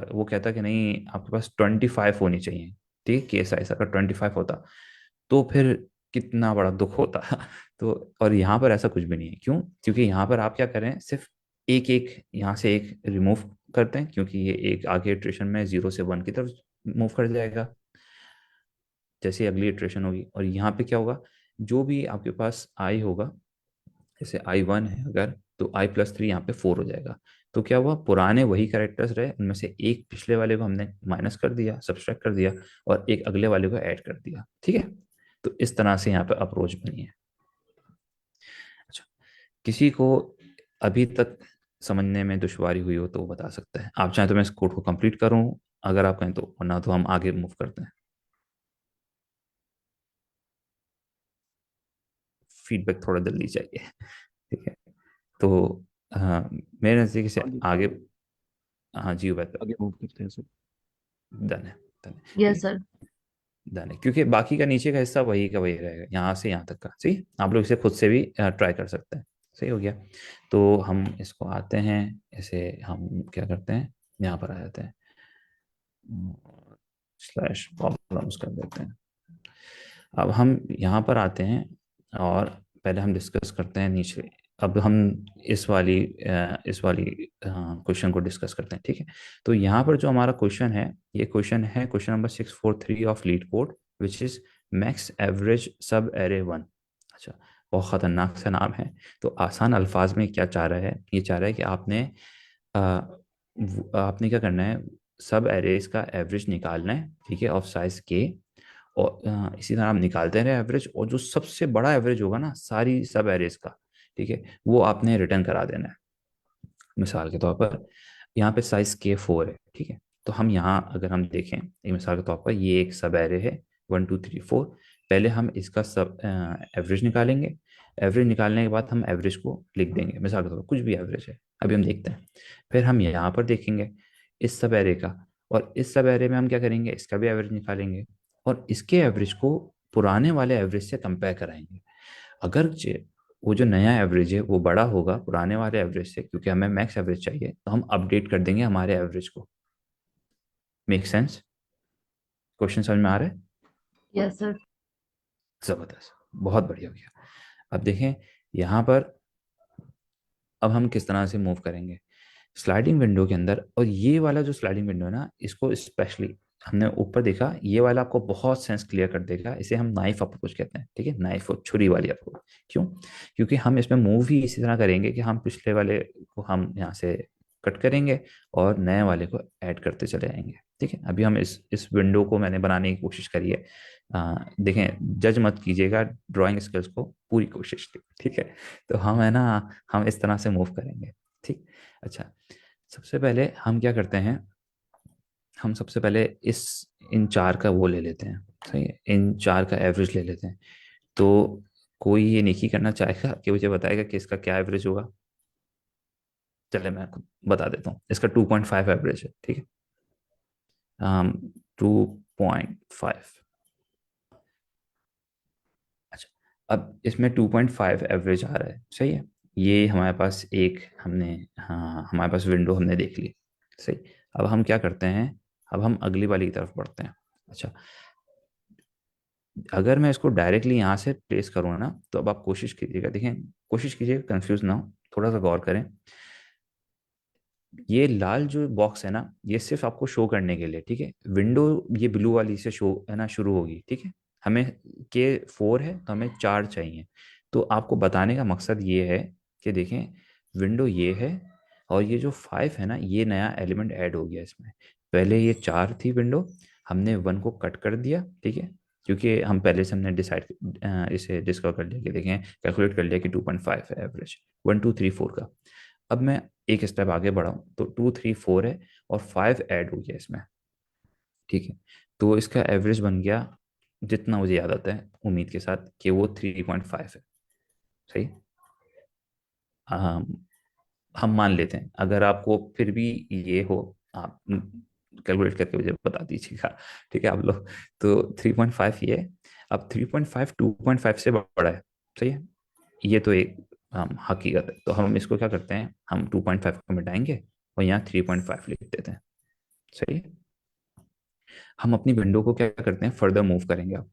वो कहता कि नहीं आपके पास 25 होनी चाहिए। ठीक है, केस साइज अगर 25 होता तो फिर कितना बड़ा दुख होता तो और यहाँ पर ऐसा कुछ भी नहीं है। क्यों? क्योंकि यहाँ पर आप क्या करें, सिर्फ एक एक यहाँ से एक रिमूव करते हैं, क्योंकि ये एक आगे इटरेशन में 0 से 1 की तरफ मूव कर जाएगा जैसे अगली इटरेशन होगी। और यहाँ पे क्या होगा, जो भी आपके पास आई होगा, जैसे आई वन है अगर, तो आई प्लस थ्री यहाँ पे 4 हो जाएगा। तो क्या हुआ, पुराने वही कैरेक्टर्स रहे, उनमें से एक पिछले वाले को हमने माइनस कर दिया, सब्सट्रैक्ट कर दिया, और एक अगले वाले को ऐड कर दिया। ठीक है, तो इस तरह से यहाँ पे अप्रोच बनी है। अच्छा, किसी को अभी तक समझने में दुश्वारी हुई हो तो वो बता सकता है। आप चाहें तो मैं इस कोड को कंप्लीट करूं, अगर आप कहें तो, वरना तो हम आगे मूव करते हैं। फीडबैक थोड़ा जल्दी चाहिए। ठीक है, तो हाँ, मेरे नज़दीक से आगे, हाँ जी उबैद, आगे मूव करते हैं सर। डन है, डन है, ठीक यस है, सर। डन है, क्योंकि बाकी का नीचे का हिस्सा वही का वही रहेगा, यहाँ से यहाँ तक का। सही, आप लोग इसे खुद से भी ट्राई कर सकते हैं। सही हो गया, तो हम इसको आते हैं, इसे हम क्या करते हैं, यहाँ पर आ जाते हैं, स्लैश प्रॉब्लम्स कर देते हैं। अब हम यहाँ पर आते हैं और पहले हम डिस्कस करते हैं नीचे। अब हम इस वाली क्वेश्चन को डिस्कस करते हैं। ठीक है, तो यहाँ पर जो हमारा क्वेश्चन है, ये क्वेश्चन है question number 643 of leet code, which is max average सब एरे वन। अच्छा, बहुत खतरनाक सा नाम है। तो आसान अल्फाज में क्या चाह रहा है, ये चाह रहा है कि अ, आपने क्या करना है, सब एरेज का एवरेज निकालना है। ठीक है, ऑफ साइज के, और इसी तरह आप निकालते रहे एवरेज, और जो सबसे बड़ा एवरेज होगा ना सारी सब एरेज का, ठीक है, वो आपने रिटर्न करा देना है। मिसाल के तौर पर यहाँ पे साइज के 4 है। ठीक है, तो हम यहाँ अगर हम देखें, एक मिसाल के तौर पर ये एक सब एरे है 1 2 3 4। पहले हम इसका सब एवरेज निकालेंगे। एवरेज निकालने के बाद हम एवरेज को लिख देंगे, मिसाल के तौर पर कुछ भी एवरेज है, अभी हम देखते हैं। फिर हम यहाँ पर देखेंगे इस सब एरे का, और इस सब एरे में हम क्या करेंगे, इसका भी एवरेज निकालेंगे, और इसके एवरेज को पुराने वाले एवरेज से कंपेयर कराएंगे। अगर वो जो नया एवरेज है वो बड़ा होगा पुराने वाले एवरेज से, क्योंकि हमें मैक्स एवरेज चाहिए, तो हम अपडेट कर देंगे हमारे एवरेज को। Make sense? क्वेश्चन समझ में आ रहा है? Yes sir. जबरदस्त, बहुत बढ़िया हो गया। अब देखें यहाँ पर, अब हम किस तरह से मूव करेंगे स्लाइडिंग विंडो के अंदर। और ये वाला जो स्लाइडिंग विंडो है ना, इसको स्पेशली हमने ऊपर देखा, ये वाला आपको बहुत सेंस क्लियर कर देगा। इसे हम नाइफ अप्रोच कहते हैं। ठीक है, नाइफ और छुरी वाली अप्रोच। क्यों? क्योंकि हम इसमें मूव ही इसी तरह करेंगे कि हम पिछले वाले को हम यहाँ से कट करेंगे और नए वाले को ऐड करते चले जाएंगे। ठीक है, अभी हम इस विंडो को मैंने बनाने की कोशिश करी है। देखें, जज मत कीजिएगा ड्राइंग स्किल्स को, पूरी कोशिश की। ठीक है, तो हम है ना, हम इस तरह से मूव करेंगे। ठीक, अच्छा, सबसे पहले हम क्या करते हैं, हम सबसे पहले इन चार का वो ले लेते हैं। सही है, इन चार का एवरेज ले लेते हैं। तो कोई ये नेकी करना चाहेगा कि मुझे बताएगा कि इसका क्या एवरेज होगा? चले मैं आपको बता देता हूँ, इसका 2.5 एवरेज है। ठीक है, टू 2.5। अच्छा, अब इसमें 2.5 एवरेज आ रहा है, सही है। ये हमारे पास एक हमने, हाँ हमारे पास विंडो हमने देख ली, सही। अब हम क्या करते हैं, अब हम अगली वाली की तरफ बढ़ते हैं। अच्छा, अगर मैं इसको डायरेक्टली यहाँ से प्लेस करूँ ना, तो अब आप कोशिश कीजिएगा, देखें, कोशिश कीजिएगा कंफ्यूज ना हो, थोड़ा सा गौर करें। ये लाल जो बॉक्स है ना, ये सिर्फ आपको शो करने के लिए, ठीक है। विंडो ये ब्लू वाली से शो है ना शुरू होगी, ठीक है। हमें के 4 है तो हमें 4 चाहिए। तो आपको बताने का मकसद ये है कि देखें, विंडो ये है और ये जो 5 है ना, ये नया एलिमेंट ऐड हो गया इसमें। पहले ये 4 थी विंडो, हमने 1 को कट कर दिया, ठीक है, क्योंकि हम पहले से हमने डिसाइड इसे डिस्कवर कर लिया कि देखें, कैलकुलेट कर लिया कि 2.5 है एवरेज 1 2 3 4 का। अब मैं एक स्टेप आगे बढ़ा हूँ, तो 2 3 4 है और 5 ऐड हो गया इसमें, ठीक है। तो इसका एवरेज बन गया, जितना मुझे याद आता है उम्मीद के साथ, कि वो 3.5 है, सही। हम हम मान लेते हैं, अगर आपको फिर भी ये हो, आप कैलकुलेट करके मुझे बता दीजिएगा, ठीक है आप लोग। तो 3.5 ये है। अब 3.5 2.5 से बड़ा है, सही है। ये तो एक हकीकत है। तो हम इसको क्या करते हैं, हम 2.5 को मिटाएंगे और यहाँ 3.5 लिख देते हैं, सही है। हम अपनी विंडो को क्या करते हैं, फर्दर मूव करेंगे। अब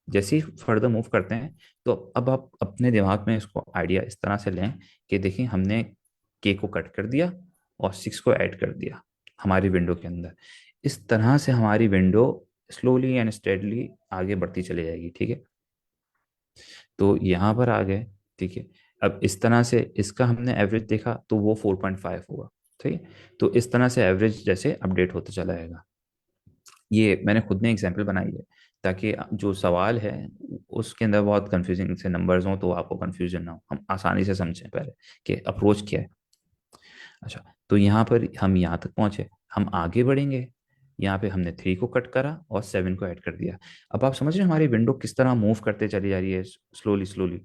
जैसे ही फर्दर मूव करते हैं, तो अब आप अपने दिमाग में इसको आइडिया इस तरह से लें कि देखिए, हमने के को कट कर दिया और 6 को ऐड कर दिया हमारी विंडो के अंदर। इस तरह से हमारी विंडो स्लोली एंड स्टेडली आगे बढ़ती चली जाएगी, ठीक है। तो यहाँ पर आ गए, ठीक है। अब इस तरह से इसका हमने एवरेज देखा तो वो 4.5 होगा, ठीक है। तो इस तरह से एवरेज जैसे अपडेट होता चला जाएगा। ये मैंने खुद ने एग्जांपल बनाई है, ताकि जो सवाल है उसके अंदर बहुत कंफ्यूजिंग से नंबर्स हों, तो आपको कंफ्यूजन ना हो, हम आसानी से समझें पहले कि अप्रोच क्या है। अच्छा, तो यहाँ पर हम यहाँ तक पहुँचे, हम आगे बढ़ेंगे। यहाँ पे हमने 3 को कट करा और 7 को ऐड कर दिया। अब आप समझ रहे हैं हमारी विंडो किस तरह मूव करते चली जा रही है, स्लोली स्लोली।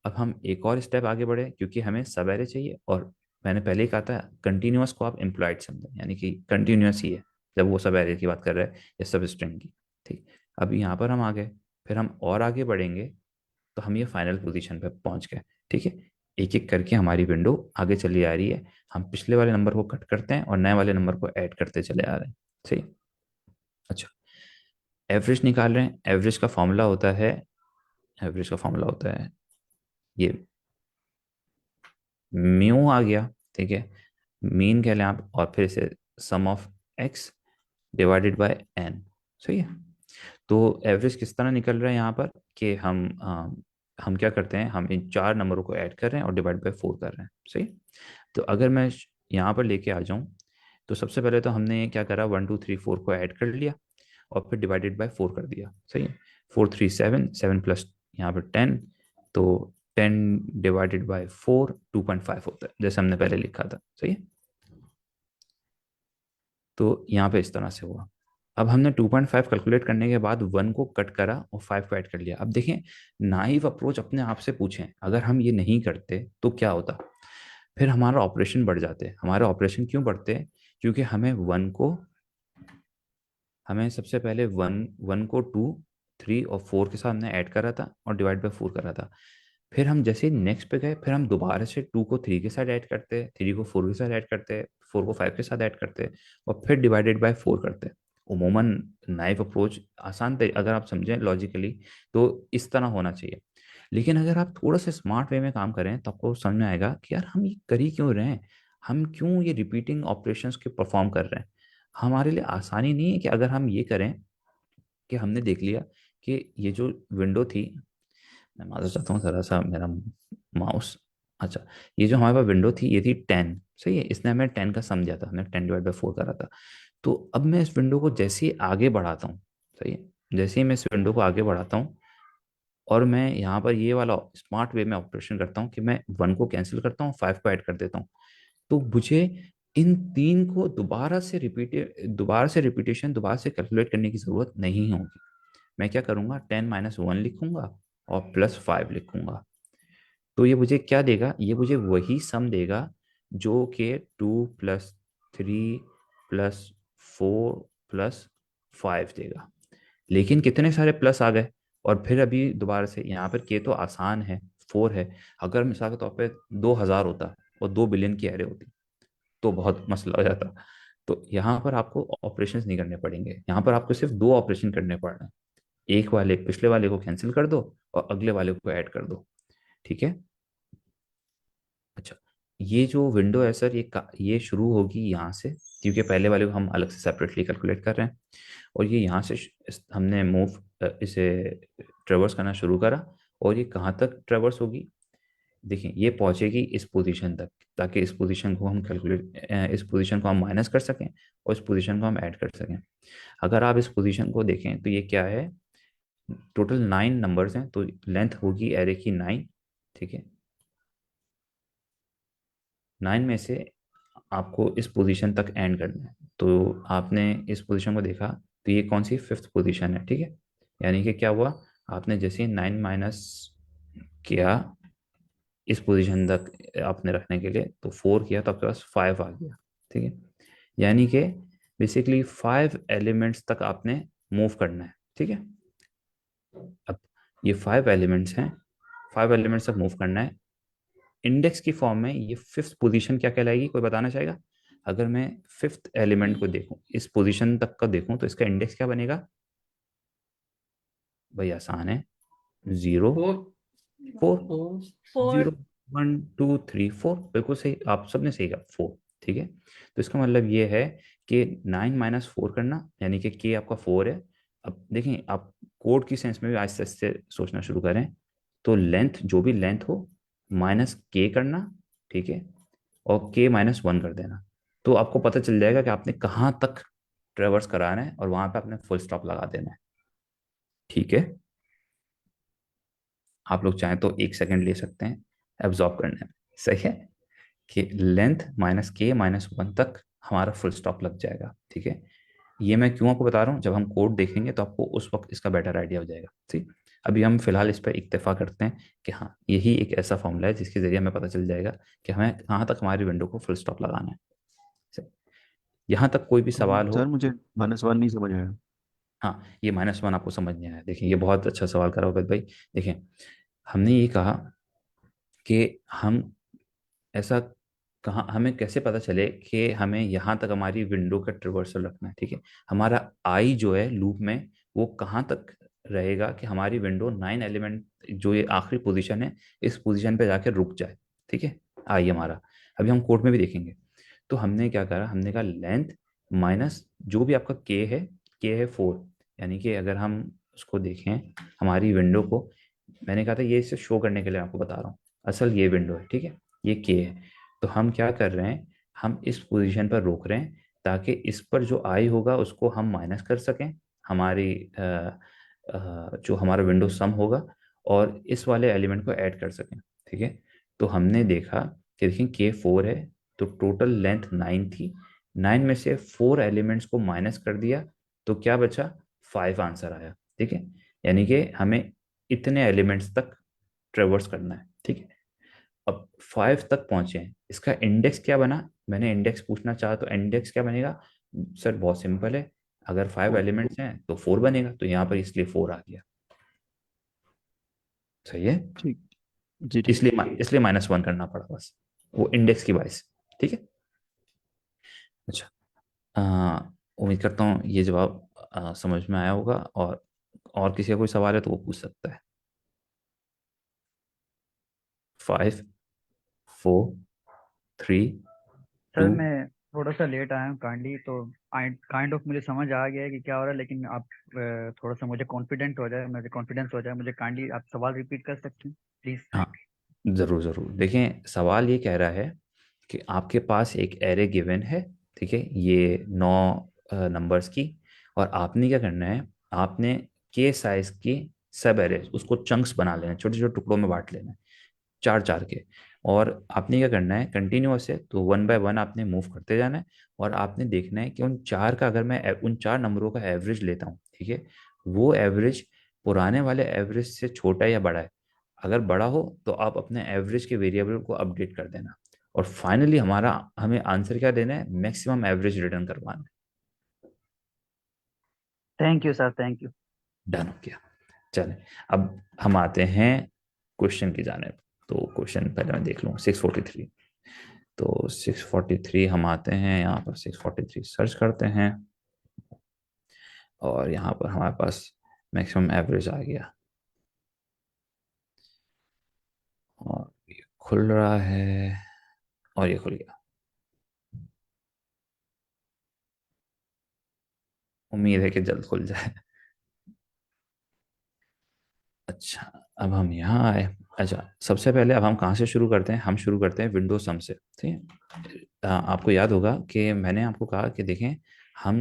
अब हम एक और स्टेप आगे बढ़े, क्योंकि हमें सब एरे चाहिए, और मैंने पहले ही कहा था कंटिन्यूअस को आप इम्प्लॉयड समझें, यानी कि कंटिन्यूअस ही है जब वो सब एरे की बात कर रहे हैं या सब स्ट्रिंग की, ठीक। अब यहाँ पर हम आ गए, फिर हम और आगे बढ़ेंगे, तो हम ये फाइनल पोजीशन पे पहुंच गए, ठीक है। एक एक करके हमारी विंडो आगे चली आ रही है। हम पिछले वाले नंबर को कट करते हैं और नए वाले नंबर को ऐड करते चले आ रहे हैं, सही। अच्छा, एवरेज निकाल रहे हैं। एवरेज का फॉर्मूला होता है, एवरेज का फॉर्मूला होता है ये, म्यू आ गया, ठीक है। मीन कह लें आप, और फिर से sum of x divided by n, सही है। तो एवरेज किस तरह निकल रहा है यहाँ पर, कि हम क्या करते हैं, हम इन 4 नंबरों को ऐड कर रहे हैं और डिवाइड बाय 4 कर रहे हैं, सही। तो अगर मैं यहाँ पर लेके आ जाऊँ, तो सबसे पहले तो हमने क्या करा, 1 2 3 4 को ऐड कर लिया और फिर डिवाइडेड बाय 4 कर दिया, सही है। 4 3 7, 7 प्लस यहाँ पर 10, तो 10 डिवाइडेड बाय 4 2.5 होता है, जैसे हमने पहले लिखा था, सही है। तो यहाँ पे इस तरह से हुआ। अब हमने 2.5 कैलकुलेट करने के बाद 1 को कट करा और 5 को ऐड कर लिया। अब देखें, नाइव अप्रोच अपने आप से पूछें, अगर हम ये नहीं करते तो क्या होता, फिर हमारा ऑपरेशन बढ़ जाते। हमारे ऑपरेशन क्यों बढ़ते, क्योंकि हमें सबसे पहले वन वन को 2 3 और 4 के साथ हमने ऐड करा था और डिवाइड बाय 4 करा था। फिर हम जैसे नेक्स्ट पे गए, फिर हम दोबारा से 2 को 3 के साथ ऐड करते, 3 को 4 के साथ ऐड करते, 4 को 5 के साथ ऐड करते और फिर डिवाइडेड बाय 4 करते। उमूमन नाइव अप्रोच आसान अगर आप समझें लॉजिकली, तो इस तरह होना चाहिए। लेकिन अगर आप थोड़ा सा स्मार्ट वे में काम करें, तो आपको समझ में आएगा कि यार हम ये कर ही क्यों रहे हैं, हम क्यों ये रिपीटिंग ऑपरेशंस के परफॉर्म कर रहे हैं। हमारे लिए आसानी नहीं है कि अगर हम ये करें कि हमने देख लिया कि ये जो विंडो थी, मैं माजूर चाहता हूँ ज़रा सा मेरा माउस। अच्छा, ये जो हमारे पास विंडो थी ये थी 10, सही है। इसने हमें 10 का सम दिया था, हमने 10 डिवाइड बाई 4 करा था। तो अब मैं इस विंडो को जैसे ही आगे बढ़ाता हूँ, सही है, जैसे ही मैं इस विंडो को आगे बढ़ाता हूँ और मैं यहाँ पर ये वाला स्मार्ट वे में ऑपरेशन करता हूँ कि मैं 1 को कैंसिल करता हूँ, 5 को ऐड कर देता हूँ, तो मुझे इन 3 को दोबारा से कैलकुलेट करने की ज़रूरत नहीं होगी। मैं क्या करूँगा, 10 - 1 लिखूंगा और +5 लिखूंगा। तो ये मुझे क्या देगा, ये मुझे वही सम देगा जो कि 2 + 3 + 4 + 5 देगा। लेकिन कितने सारे प्लस आ गए, और फिर अभी दोबारा से यहाँ पर के तो आसान है, 4 है। अगर मिसाल के तौर पे 2000 होता और 2 बिलियन की एरे होती तो बहुत मसला हो जाता। तो यहाँ पर आपको ऑपरेशंस नहीं करने पड़ेंगे, यहाँ पर आपको सिर्फ 2 ऑपरेशन करने पड़ रहे हैं। एक वाले पिछले वाले को कैंसिल कर दो और अगले वाले को ऐड कर दो। ठीक है। अच्छा, ये जो विंडो है सर, ये शुरू होगी यहाँ से, क्योंकि पहले वाले को हम अलग से सेपरेटली कैलकुलेट कर रहे हैं। और ये यहाँ से हमने मूव इसे ट्रेवर्स करना शुरू करा। और ये कहाँ तक ट्रेवर्स होगी, देखिए ये पहुंचेगी इस पोजीशन तक, ताकि इस पोजीशन को हम इस पोजीशन को हम माइनस कर सकें और इस पोजीशन को हम ऐड कर सकें। अगर आप इस पोजीशन को देखें तो ये क्या है, टोटल 9 नंबर्स हैं, तो लेंथ होगी एरे की 9। ठीक है, 9 में से आपको इस पोजीशन तक एंड करना है। तो आपने इस पोजीशन को देखा, तो ये कौन सी 5th पोजीशन है। ठीक है, यानी कि क्या हुआ, आपने जैसे 9 माइनस किया इस पोजीशन तक आपने रखने के लिए, तो 4 किया तो आपके पास 5 आ गया। ठीक है, यानी कि बेसिकली 5 एलिमेंट्स तक आपने मूव करना है। ठीक है, अब ये 5 एलिमेंट्स हैं, 5 एलिमेंट्स तक मूव करना है। इंडेक्स की फॉर्म में ये 5th पोजीशन क्या कहलाएगी, कोई बताना चाहेगा? अगर मैं 5th एलिमेंट को देखूं, इस पोजीशन तक का देखूं, तो इसका इंडेक्स क्या बनेगा? भाई आसान है, 0 फोर 4, फोर 0 1 2 3 4, बिल्कुल सही, आप सबने सही कहा 4। ठीक है, तो इसका मतलब ये है कि 9 - 4 करना, यानी कि के आपका 4 है। अब देखें, आप कोड की सेंस में भी आहिस्ते आहिस्ते सोचना शुरू करें। तो लेंथ, जो भी लेंथ हो, माइनस के करना। ठीक है, और के -1 कर देना। तो आपको पता चल जाएगा कि आपने कहाँ तक ट्रेवर्स कराना है, और वहां पे आपने फुल स्टॉप लगा देना है। ठीक है, आप लोग चाहें तो 1 सेकंड ले सकते हैं एब्जॉर्ब करने में। सही है कि लेंथ -k - 1 तक हमारा फुल स्टॉप लग जाएगा। ठीक है, ये मैं क्यों आपको बता रहा हूँ, जब हम कोड देखेंगे तो आपको उस वक्त इसका बेटर आइडिया हो जाएगा। ठीक, अभी हम फिलहाल इस पर इक्तफा करते हैं कि हाँ, यही एक ऐसा फॉर्मूला है जिसके जरिए हमें पता चल जाएगा कि हमें कहाँ तक हमारी विंडो को फुल स्टॉप लगाना है। सही। यहाँ तक कोई भी सवाल हो? सर मुझे -1 नहीं समझ आया। हाँ, ये -1 आपको समझ नहीं आया। देखिए, ये बहुत अच्छा सवाल करा उबैद भाई। देखिए, हमने ये कहा कि हम ऐसा कहाँ, हमें कैसे पता चले कि हमें यहाँ तक हमारी विंडो का ट्रिवर्सल रखना है। ठीक है, हमारा आई जो है लूप में, वो कहाँ तक रहेगा कि हमारी विंडो 9 एलिमेंट, जो ये आखिरी पोजीशन है, इस पोजीशन पे जाके रुक जाए। ठीक है, आई हमारा, अभी हम कोड में भी देखेंगे। तो हमने क्या करा, हमने कहा लेंथ माइनस जो भी आपका के है 4। यानी कि अगर हम उसको देखें, हमारी विंडो को, मैंने कहा था ये इसे शो करने के लिए आपको बता रहा हूँ, असल ये विंडो है। ठीक है, ये के है। तो हम क्या कर रहे हैं, हम इस पोजीशन पर रोक रहे हैं, ताकि इस पर जो आई होगा उसको हम माइनस कर सकें, हमारी जो हमारा विंडो सम होगा, और इस वाले एलिमेंट को ऐड कर सकें। ठीक है, तो हमने देखा कि देखिए के 4 है, तो टोटल लेंथ 9 थी। 9 में से 4 एलिमेंट्स को माइनस कर दिया, तो क्या बचा? 5 आंसर आया। ठीक है, यानी कि हमें इतने एलिमेंट्स तक ट्रेवर्स करना है। ठीक है, अब 5 तक पहुंचे हैं, इसका इंडेक्स क्या बना? मैंने इंडेक्स पूछना चाहा, तो इंडेक्स क्या बनेगा? सर बहुत सिंपल है, अगर 5 4। एलिमेंट्स हैं तो 4 बनेगा, तो यहाँ पर इसलिए 4 आ गया। सही है, ठीक। जी ठीक। इसलिए -1 करना पड़ा बस, वो इंडेक्स की वजह से। ठीक है, अच्छा, उम्मीद करता हूँ ये जवाब समझ में आया होगा। और किसी का कोई सवाल है तो वो पूछ सकता है। 5 4 3 2। सर मैं थोड़ा सा लेट आया हूँ काइंडली, तो काइंड ऑफ मुझे समझ आ गया है कि क्या हो रहा है, लेकिन आप थोड़ा सा मुझे कॉन्फिडेंस हो जाए, मुझे काइंडली आप सवाल रिपीट कर सकते हैं प्लीज? हाँ, ज़रूर ज़रूर। देखें, सवाल ये कह रहा है कि आपके पास एक एरे गिवन है। ठीक है, ये 9 नंबर्स की, और आपने क्या करना है, आपने के साइज की सब एरे, उसको चंक्स बना लेना, छोटे छोटे टुकड़ों में बांट लेना है, 4 4 के। और आपने क्या करना है, कंटिन्यूअस है तो 1 बाय 1 आपने मूव करते जाना है। और आपने देखना है कि उन 4 का, अगर मैं उन 4 नंबरों का एवरेज लेता हूँ, ठीक है, वो एवरेज पुराने वाले एवरेज से छोटा या बड़ा है। अगर बड़ा हो तो आप अपने एवरेज के वेरिएबल को अपडेट कर देना। और फाइनली हमें आंसर क्या देना है, मैक्सिमम एवरेज रिटर्न करवाना है। Thank you sir, thank you. Done हो गया। चलें, अब हम आते हैं क्वेश्चन की जानिब। तो क्वेश्चन पहले मैं देख लूँ, 643। तो 643 हम आते हैं यहाँ पर, 643 सर्च करते हैं और यहाँ पर हमारे पास मैक्सिमम एवरेज आ गया और ये खुल रहा है और ये खुल गया। उम्मीद है कि जल्द खुल जाए। अच्छा, अब हम यहाँ आए। अच्छा, सबसे पहले अब हम कहाँ से शुरू करते हैं? हम शुरू करते हैं विंडो सम से, ठीक है। आपको याद होगा कि मैंने आपको कहा कि देखें, हम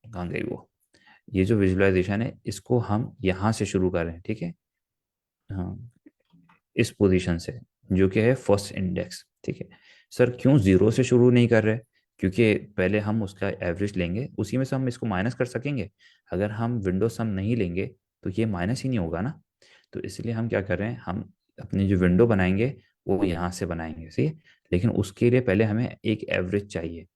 कहाँ गई वो, ये जो विजुअलाइजेशन है इसको हम यहाँ से शुरू कर रहे हैं, ठीक है। हाँ, इस पोजीशन से, जो कि है फर्स्ट इंडेक्स, ठीक है। सर क्यों जीरो से शुरू नहीं कर रहे? क्योंकि पहले हम उसका एवरेज लेंगे, उसी में से हम इसको माइनस कर सकेंगे। अगर हम विंडो सम नहीं लेंगे तो ये माइनस ही नहीं होगा ना। तो इसलिए हम क्या कर रहे हैं, हम अपनी जो विंडो बनाएंगे वो यहाँ से बनाएंगे, सही है। लेकिन उसके लिए पहले हमें एक एवरेज चाहिए,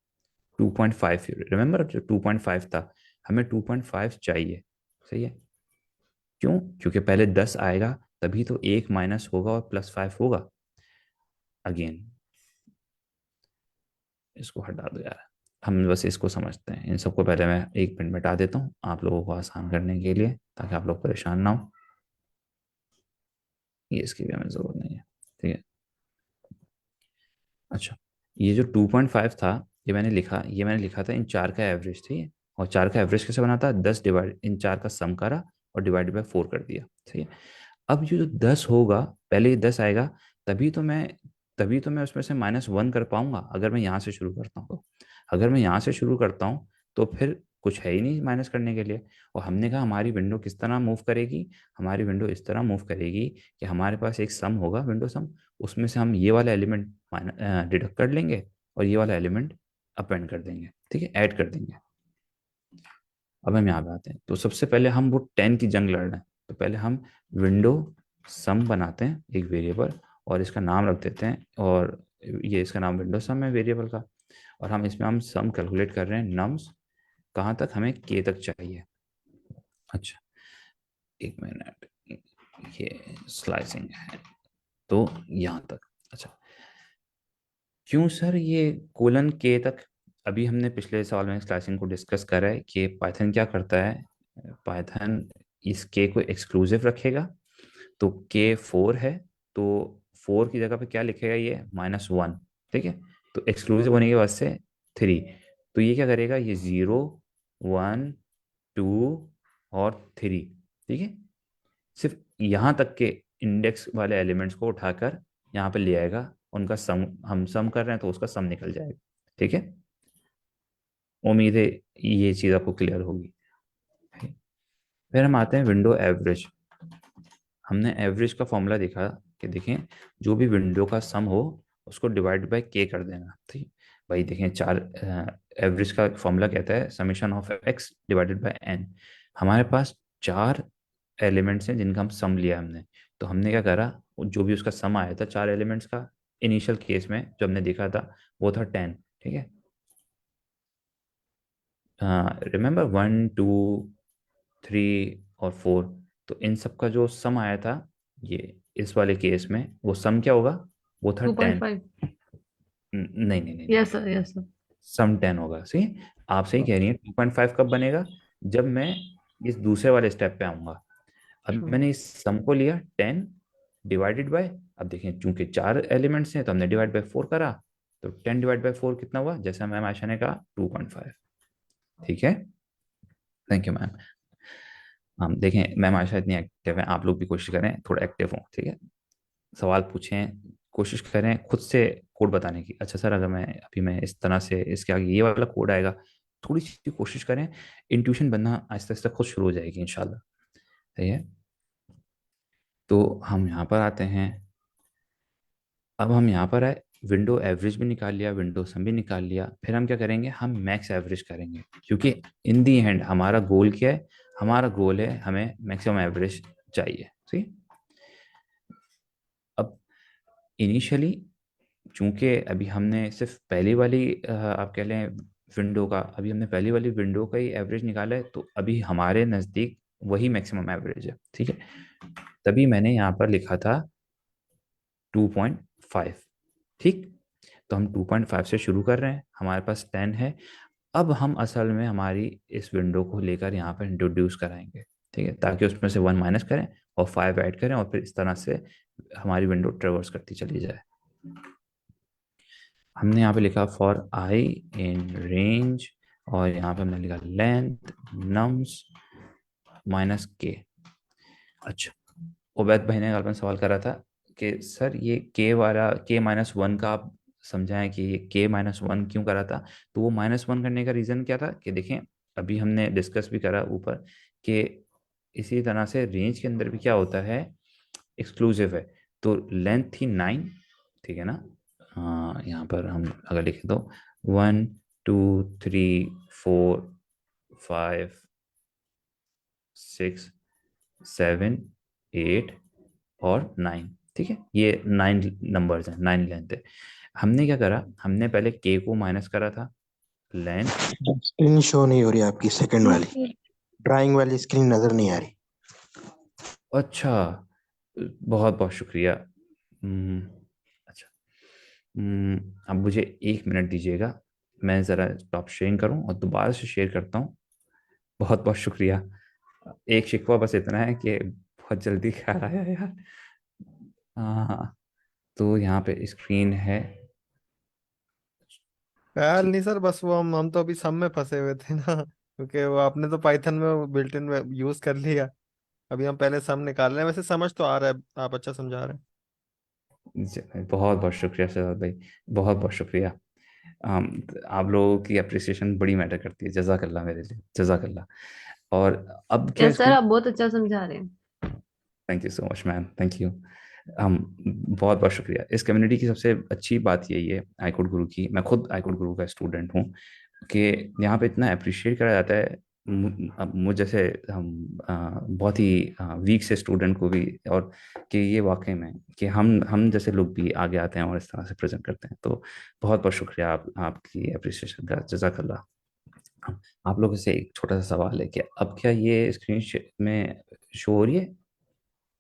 2.5। रिमेंबर जो 2.5 था, हमें 2.5 चाहिए, सही है। क्यों? क्योंकि पहले 10 आएगा तभी तो एक माइनस होगा और +5 होगा। अगेन इसको हटा दो यार, हम बस इसको समझते हैं। इन सबको पहले मैं एक मिनट मिटा देता हूँ आप लोगों को आसान करने के लिए, ताकि आप लोग परेशान ना हो। ये इसकी भी हमें ज़रूरत नहीं है, ठीक है। अच्छा, ये जो 2.5 था, ये मैंने लिखा था इन चार का एवरेज, ठीक है। और चार का एवरेज कैसे बना था? 10 डिवाइड, इन चार का सम करा और डिवाइड बाय 4 कर दिया, ठीक है। अब ये जो 10 होगा, पहले ये 10 आएगा, तभी तो मैं उसमें से -1 कर पाऊंगा, अगर मैं यहाँ से शुरू करता हूँ तो। अगर मैं यहाँ से शुरू करता हूँ तो फिर कुछ है ही नहीं माइनस करने के लिए। और हमने कहा हमारी विंडो किस तरह मूव करेगी, हमारी विंडो इस तरह मूव करेगी कि हमारे पास एक सम होगा, विंडो सम, उसमें से हम ये वाला एलिमेंट डिडक्ट कर लेंगे और ये वाला एलिमेंट अपेंड कर देंगे, ठीक है, ऐड कर देंगे। अब हम यहाँ पे आते हैं, तो सबसे पहले हम वो 10 की जंग लड़ रहे हैं। तो पहले हम विंडो सम बनाते हैं एक वेरिएबल, और इसका नाम रख देते हैं, और ये इसका नाम विंडो सम है वेरिएबल का। और हम इसमें हम सम कैलकुलेट कर रहे हैं, नम्स कहाँ तक, हमें के तक चाहिए। अच्छा, एक मिनट, ये स्लाइसिंग है तो यहाँ तक। अच्छा, क्यों सर ये कोलन के तक? अभी हमने पिछले सवाल में स्लाइसिंग को डिस्कस करा है कि पाइथन क्या करता है। पाइथन इस के को एक्सक्लूसिव रखेगा। तो के 4 है, तो 4 की जगह पे क्या लिखेगा, ये -1, ठीक है। तो एक्सक्लूसिव होने के बाद से 3, तो ये क्या करेगा, ये 0, 1, 2 और 3, ठीक है। सिर्फ यहाँ तक के इंडेक्स वाले एलिमेंट्स को उठाकर यहाँ पे ले आएगा, उनका सम, हम सम कर रहे हैं तो उसका सम निकल जाएगा, ठीक है। उम्मीद है ये चीज़ आपको क्लियर होगी। फिर हम आते हैं विंडो एवरेज। हमने एवरेज का फॉर्मूला देखा कि देखें, जो भी विंडो का सम हो उसको डिवाइड बाय के कर देना, ठीक। भाई देखें, चार, एवरेज का फॉर्मूला कहता है summation of x divided by n। हमारे पास चार एलिमेंट्स हैं जिनका हम सम लिया हमने। तो हमने क्या करा, जो भी उसका सम आया था चार एलिमेंट्स का, इनिशियल केस में जो हमने देखा था वो था 10, ठीक है। रिमेंबर 1, 2, 3 और 4, तो इन सब का जो सम आया था, ये इस वाले केस में वो सम क्या होगा, वो था 10। 2.5। नहीं नहीं नहीं, यस सर, यस सर। सम 10 होगा, सही। आप सही कह रही हैं। 2.5 कब बनेगा? जब मैं इस दूसरे वाले स्टेप पे आऊंगा। अब मैंने इस सम को लिया 10 डिवाइडेड बाय, अब देखें चूंकि चार एलिमेंट्स हैं तो हमने डिवाइड बाय 4 करा, तो 10 डिवाइड बाय 4 कितना हुआ, जैसा मैम आयशा ने कहा 2.5, ठीक है। Thank you ma'am. हम देखें, मैम आयशा इतनी एक्टिव है, आप लोग भी कोशिश करें थोड़ा एक्टिव हों, ठीक है। सवाल पूछें, कोशिश करें खुद से कोड बताने की। अच्छा सर, अगर मैं इस तरह से इसके आगे ये वाला कोड आएगा, थोड़ी सी कोशिश करें, इंट्यूशन बनना आहिस्ता आहिस्ता खुद शुरू हो जाएगी इंशाल्लाह, सही है। तो हम यहाँ पर आते हैं। अब हम यहाँ पर आए, विंडो एवरेज भी निकाल लिया, विंडो सम भी निकाल लिया। फिर हम क्या करेंगे, हम मैक्स एवरेज करेंगे, क्योंकि इन दी एंड हमारा गोल क्या है, हमारा गोल है हमें मैक्सिमम एवरेज चाहिए, ठीक। अब इनिशियली चूंकि अभी हमने सिर्फ पहली वाली आप कह लें विंडो का, अभी हमने पहली वाली विंडो का ही एवरेज निकाला है, तो अभी हमारे नज़दीक वही मैक्सिमम एवरेज है, ठीक है। तभी मैंने यहाँ पर लिखा था 2.5, ठीक। तो हम 2.5 से शुरू कर रहे हैं, हमारे पास 10 है। अब हम असल में हमारी इस विंडो को लेकर यहाँ पर इंट्रोड्यूस कराएंगे, ठीक है, ताकि उसमें से 1 माइनस करें और 5 ऐड करें और फिर इस तरह से हमारी विंडो ट्रेवर्स करती चली जाए। हमने यहाँ पे लिखा फॉर आई इन रेंज, और यहाँ पे हमने लिखा लेंथ नम्स माइनस के। अच्छा, उबैद भाई ने कल सवाल करा था कि सर ये के वाला k-1 का आप समझाएं कि ये k-1 क्यों करा था। तो वो -1 करने का रीज़न क्या था कि देखें, अभी हमने डिस्कस भी करा ऊपर कि इसी तरह से रेंज के अंदर भी क्या होता है, एक्सक्लूसिव है। तो लेंथ थी 9, ठीक है ना। यहाँ पर हम अगर लिखें तो 1 2 3 4 5 6 7 8 और 9, ठीक है, ये 9 नंबर्स हैं, 9 लेंथ है। हमने क्या करा, हमने पहले के को माइनस करा था, लेंथ। स्क्रीन शो नहीं हो रही आपकी, सेकंड वाली ड्राइंग वाली स्क्रीन नजर नहीं आ रही। अच्छा, बहुत बहुत शुक्रिया। अच्छा, अब मुझे 1 मिनट दीजिएगा, मैं ज़रा स्टॉप शेयरिंग करूं और दोबारा से शेयर करता हूं। बहुत बहुत शुक्रिया। एक शिकवा बस इतना है कि बहुत जल्दी ख्याल आया यार। हाँ, तो यहाँ पे स्क्रीन है। ख्याल ठीक, नहीं सर, बस वो हम तो अभी सम में फंसे हुए थे ना, क्योंकि वो आपने तो पाइथन में बिल्ट इन यूज कर लिया। अभी हम पहले सम निकाल रहे हैं, वैसे समझ तो आ रहा है, आप अच्छा समझा रहे हैं। बहुत बहुत शुक्रिया शहजाद भाई, बहुत बहुत शुक्रिया। आप लोगों की अप्रिसिएशन बड़ी मैटर करती है, जज़ाकल्लाह मेरे लिए, जज़ाकल्लाह। और अब क्या यस सर, इसकी, आप बहुत अच्छा समझा रहे हैं। Thank you so much ma'am, thank you. बहुत बहुत शुक्रिया। इस कम्युनिटी की सबसे अच्छी बात यही है आईकोड गुरु की, मैं खुद आईकोड गुरु का स्टूडेंट हूँ, कि यहाँ पे इतना अप्रिशिएट करा जाता है अब मुझ जैसे हम बहुत ही वीक से स्टूडेंट को भी, और कि ये वाकई में कि हम जैसे लोग भी आगे आते हैं और इस तरह से प्रेजेंट करते हैं। तो बहुत बहुत शुक्रिया आपकी अप्रिसिएशन का, जज़ाकल्लाह। आप लोगों से एक छोटा सा सवाल है कि अब क्या ये स्क्रीन में शो हो रही है?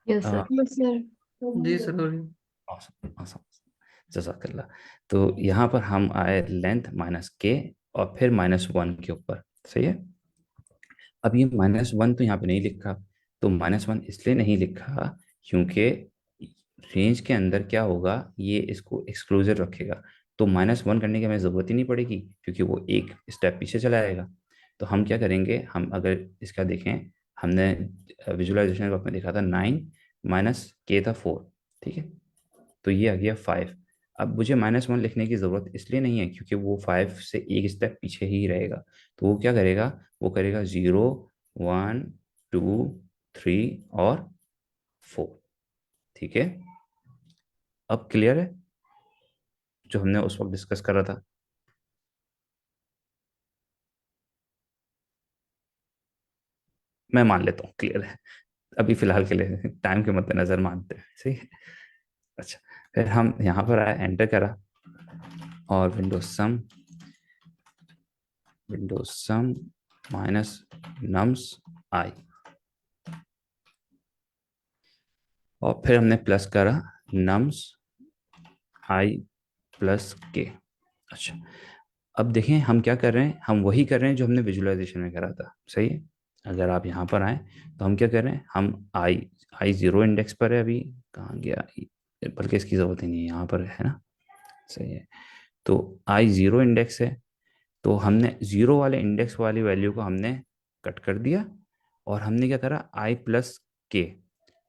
Yes sir. Yes sir. जी सर। awesome, awesome, जज़ाकल्लाह। तो यहाँ पर हम आए लेंथ माइनस के और फिर -1 के ऊपर, सही है। अब ये -1 तो यहाँ पे नहीं लिखा, तो -1 इसलिए नहीं लिखा क्योंकि रेंज के अंदर क्या होगा, ये इसको एक्सक्लूसिव रखेगा। तो -1 करने की हमें ज़रूरत ही नहीं पड़ेगी क्योंकि वो एक स्टेप पीछे चला जाएगा। तो हम क्या करेंगे, हम अगर इसका देखें, हमने विजुअलाइजेशन वक्त में देखा था 9 माइनस के था 4, ठीक है। तो ये आ गया 5। अब मुझे -1 लिखने की ज़रूरत इसलिए नहीं है क्योंकि वो 5 से एक स्टेप पीछे ही रहेगा। तो वो क्या करेगा, वो करेगा 0 1 2 3 और 4, ठीक है। अब क्लियर है जो हमने उस वक्त डिस्कस करा था? मैं मान लेता हूँ क्लियर है, अभी फिलहाल के लिए टाइम के मद्देनजर मानते हैं, सही है। अच्छा, फिर हम यहाँ पर आए, एंटर करा और विंडोज सम माइनस नम्स आई, और फिर हमने प्लस करा नम्स आई प्लस के। अच्छा, अब देखें हम क्या कर रहे हैं, हम वही कर रहे हैं जो हमने विजुअलाइजेशन में करा था, सही है। अगर आप यहाँ पर आए तो हम क्या कर रहे हैं, हम आई 0 इंडेक्स पर है, अभी कहाँ गया, बल्कि इसकी ज़रूरत ही नहीं है, यहाँ पर है ना, सही है। तो आई 0 इंडेक्स है, तो हमने 0 वाले इंडेक्स वाली वैल्यू को हमने कट कर दिया, और हमने क्या करा, आई प्लस के,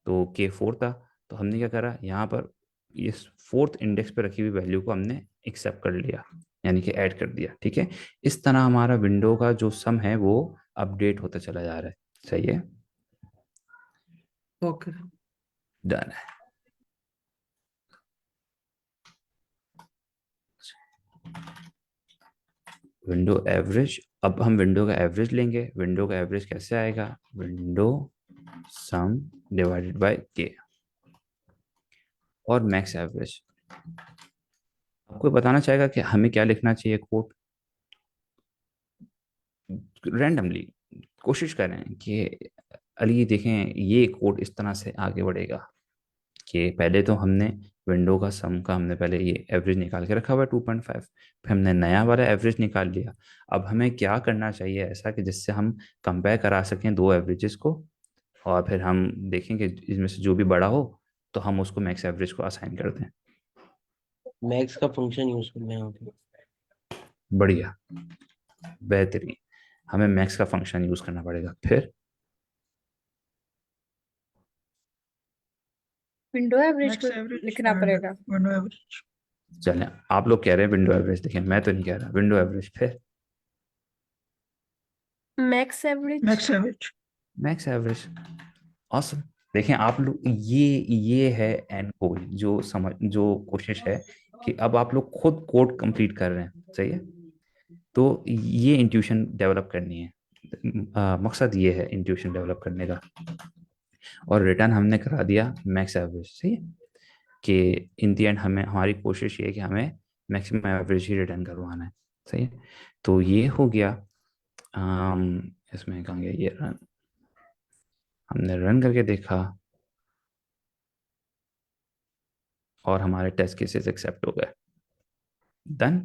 तो के 4 था, तो हमने क्या करा, यहाँ पर इस 4th इंडेक्स पर रखी हुई वैल्यू को हमने एक्सेप्ट कर लिया, यानी कि ऐड कर दिया, ठीक है। इस तरह हमारा विंडो का जो सम है वो अपडेट होता चला जा रहा है, सही है, ओके। डन है। विंडो एवरेज, अब हम विंडो का एवरेज लेंगे। विंडो का एवरेज कैसे आएगा, विंडो सम डिवाइडेड बाय के, और मैक्स एवरेज। आपको बताना चाहेगा कि हमें क्या लिखना चाहिए कोड, रैंडमली कोशिश करें कि अली देखें, ये कोड इस तरह से आगे बढ़ेगा कि पहले तो हमने विंडो का सम का हमने पहले ये एवरेज निकाल के रखा हुआ है 2.5, फिर हमने नया वाला एवरेज निकाल लिया। अब हमें क्या करना चाहिए ऐसा कि जिससे हम कंपेयर करा सकें दो एवरेजेस को, और फिर हम देखें कि इसमें से जो भी बड़ा हो तो हम उसको मैक्स एवरेज को असाइन कर दें। मैक्स का फंक्शन यूज करना है यहाँ पे। बढ़िया, बेहतरीन। हमें मैक्स का फंक्शन यूज करना पड़ेगा। फिर विंडो एवरेज मैक्स को एवरेज लिखना पड़ेगा। Window average. चलें, आप लोग कह रहे हैं विंडो एवरेज, देखिए मैं तो नहीं कह रहा, विंडो एवरेज। फिर max average. Max average. Max average. Awesome. देखें आप लोग, ये है एंड गोल, जो समझ जो कोशिश है कि अब आप लोग खुद कोड कंप्लीट कर रहे हैं, सही है। तो ये इंट्यूशन डेवलप करनी है। मकसद ये है इंट्यूशन डेवलप करने का। और रिटर्न हमने करा दिया मैक्स एवरेज, सही है। कि इन दी एंड हमें, हमारी कोशिश ये है कि हमें मैक्सिमम एवरेज ही रिटर्न करवाना है, सही है। तो ये हो गया। इसमें कहाँ गया ये रन, हमने रन करके देखा और हमारे टेस्ट केसेस एक्सेप्ट हो गए। डन।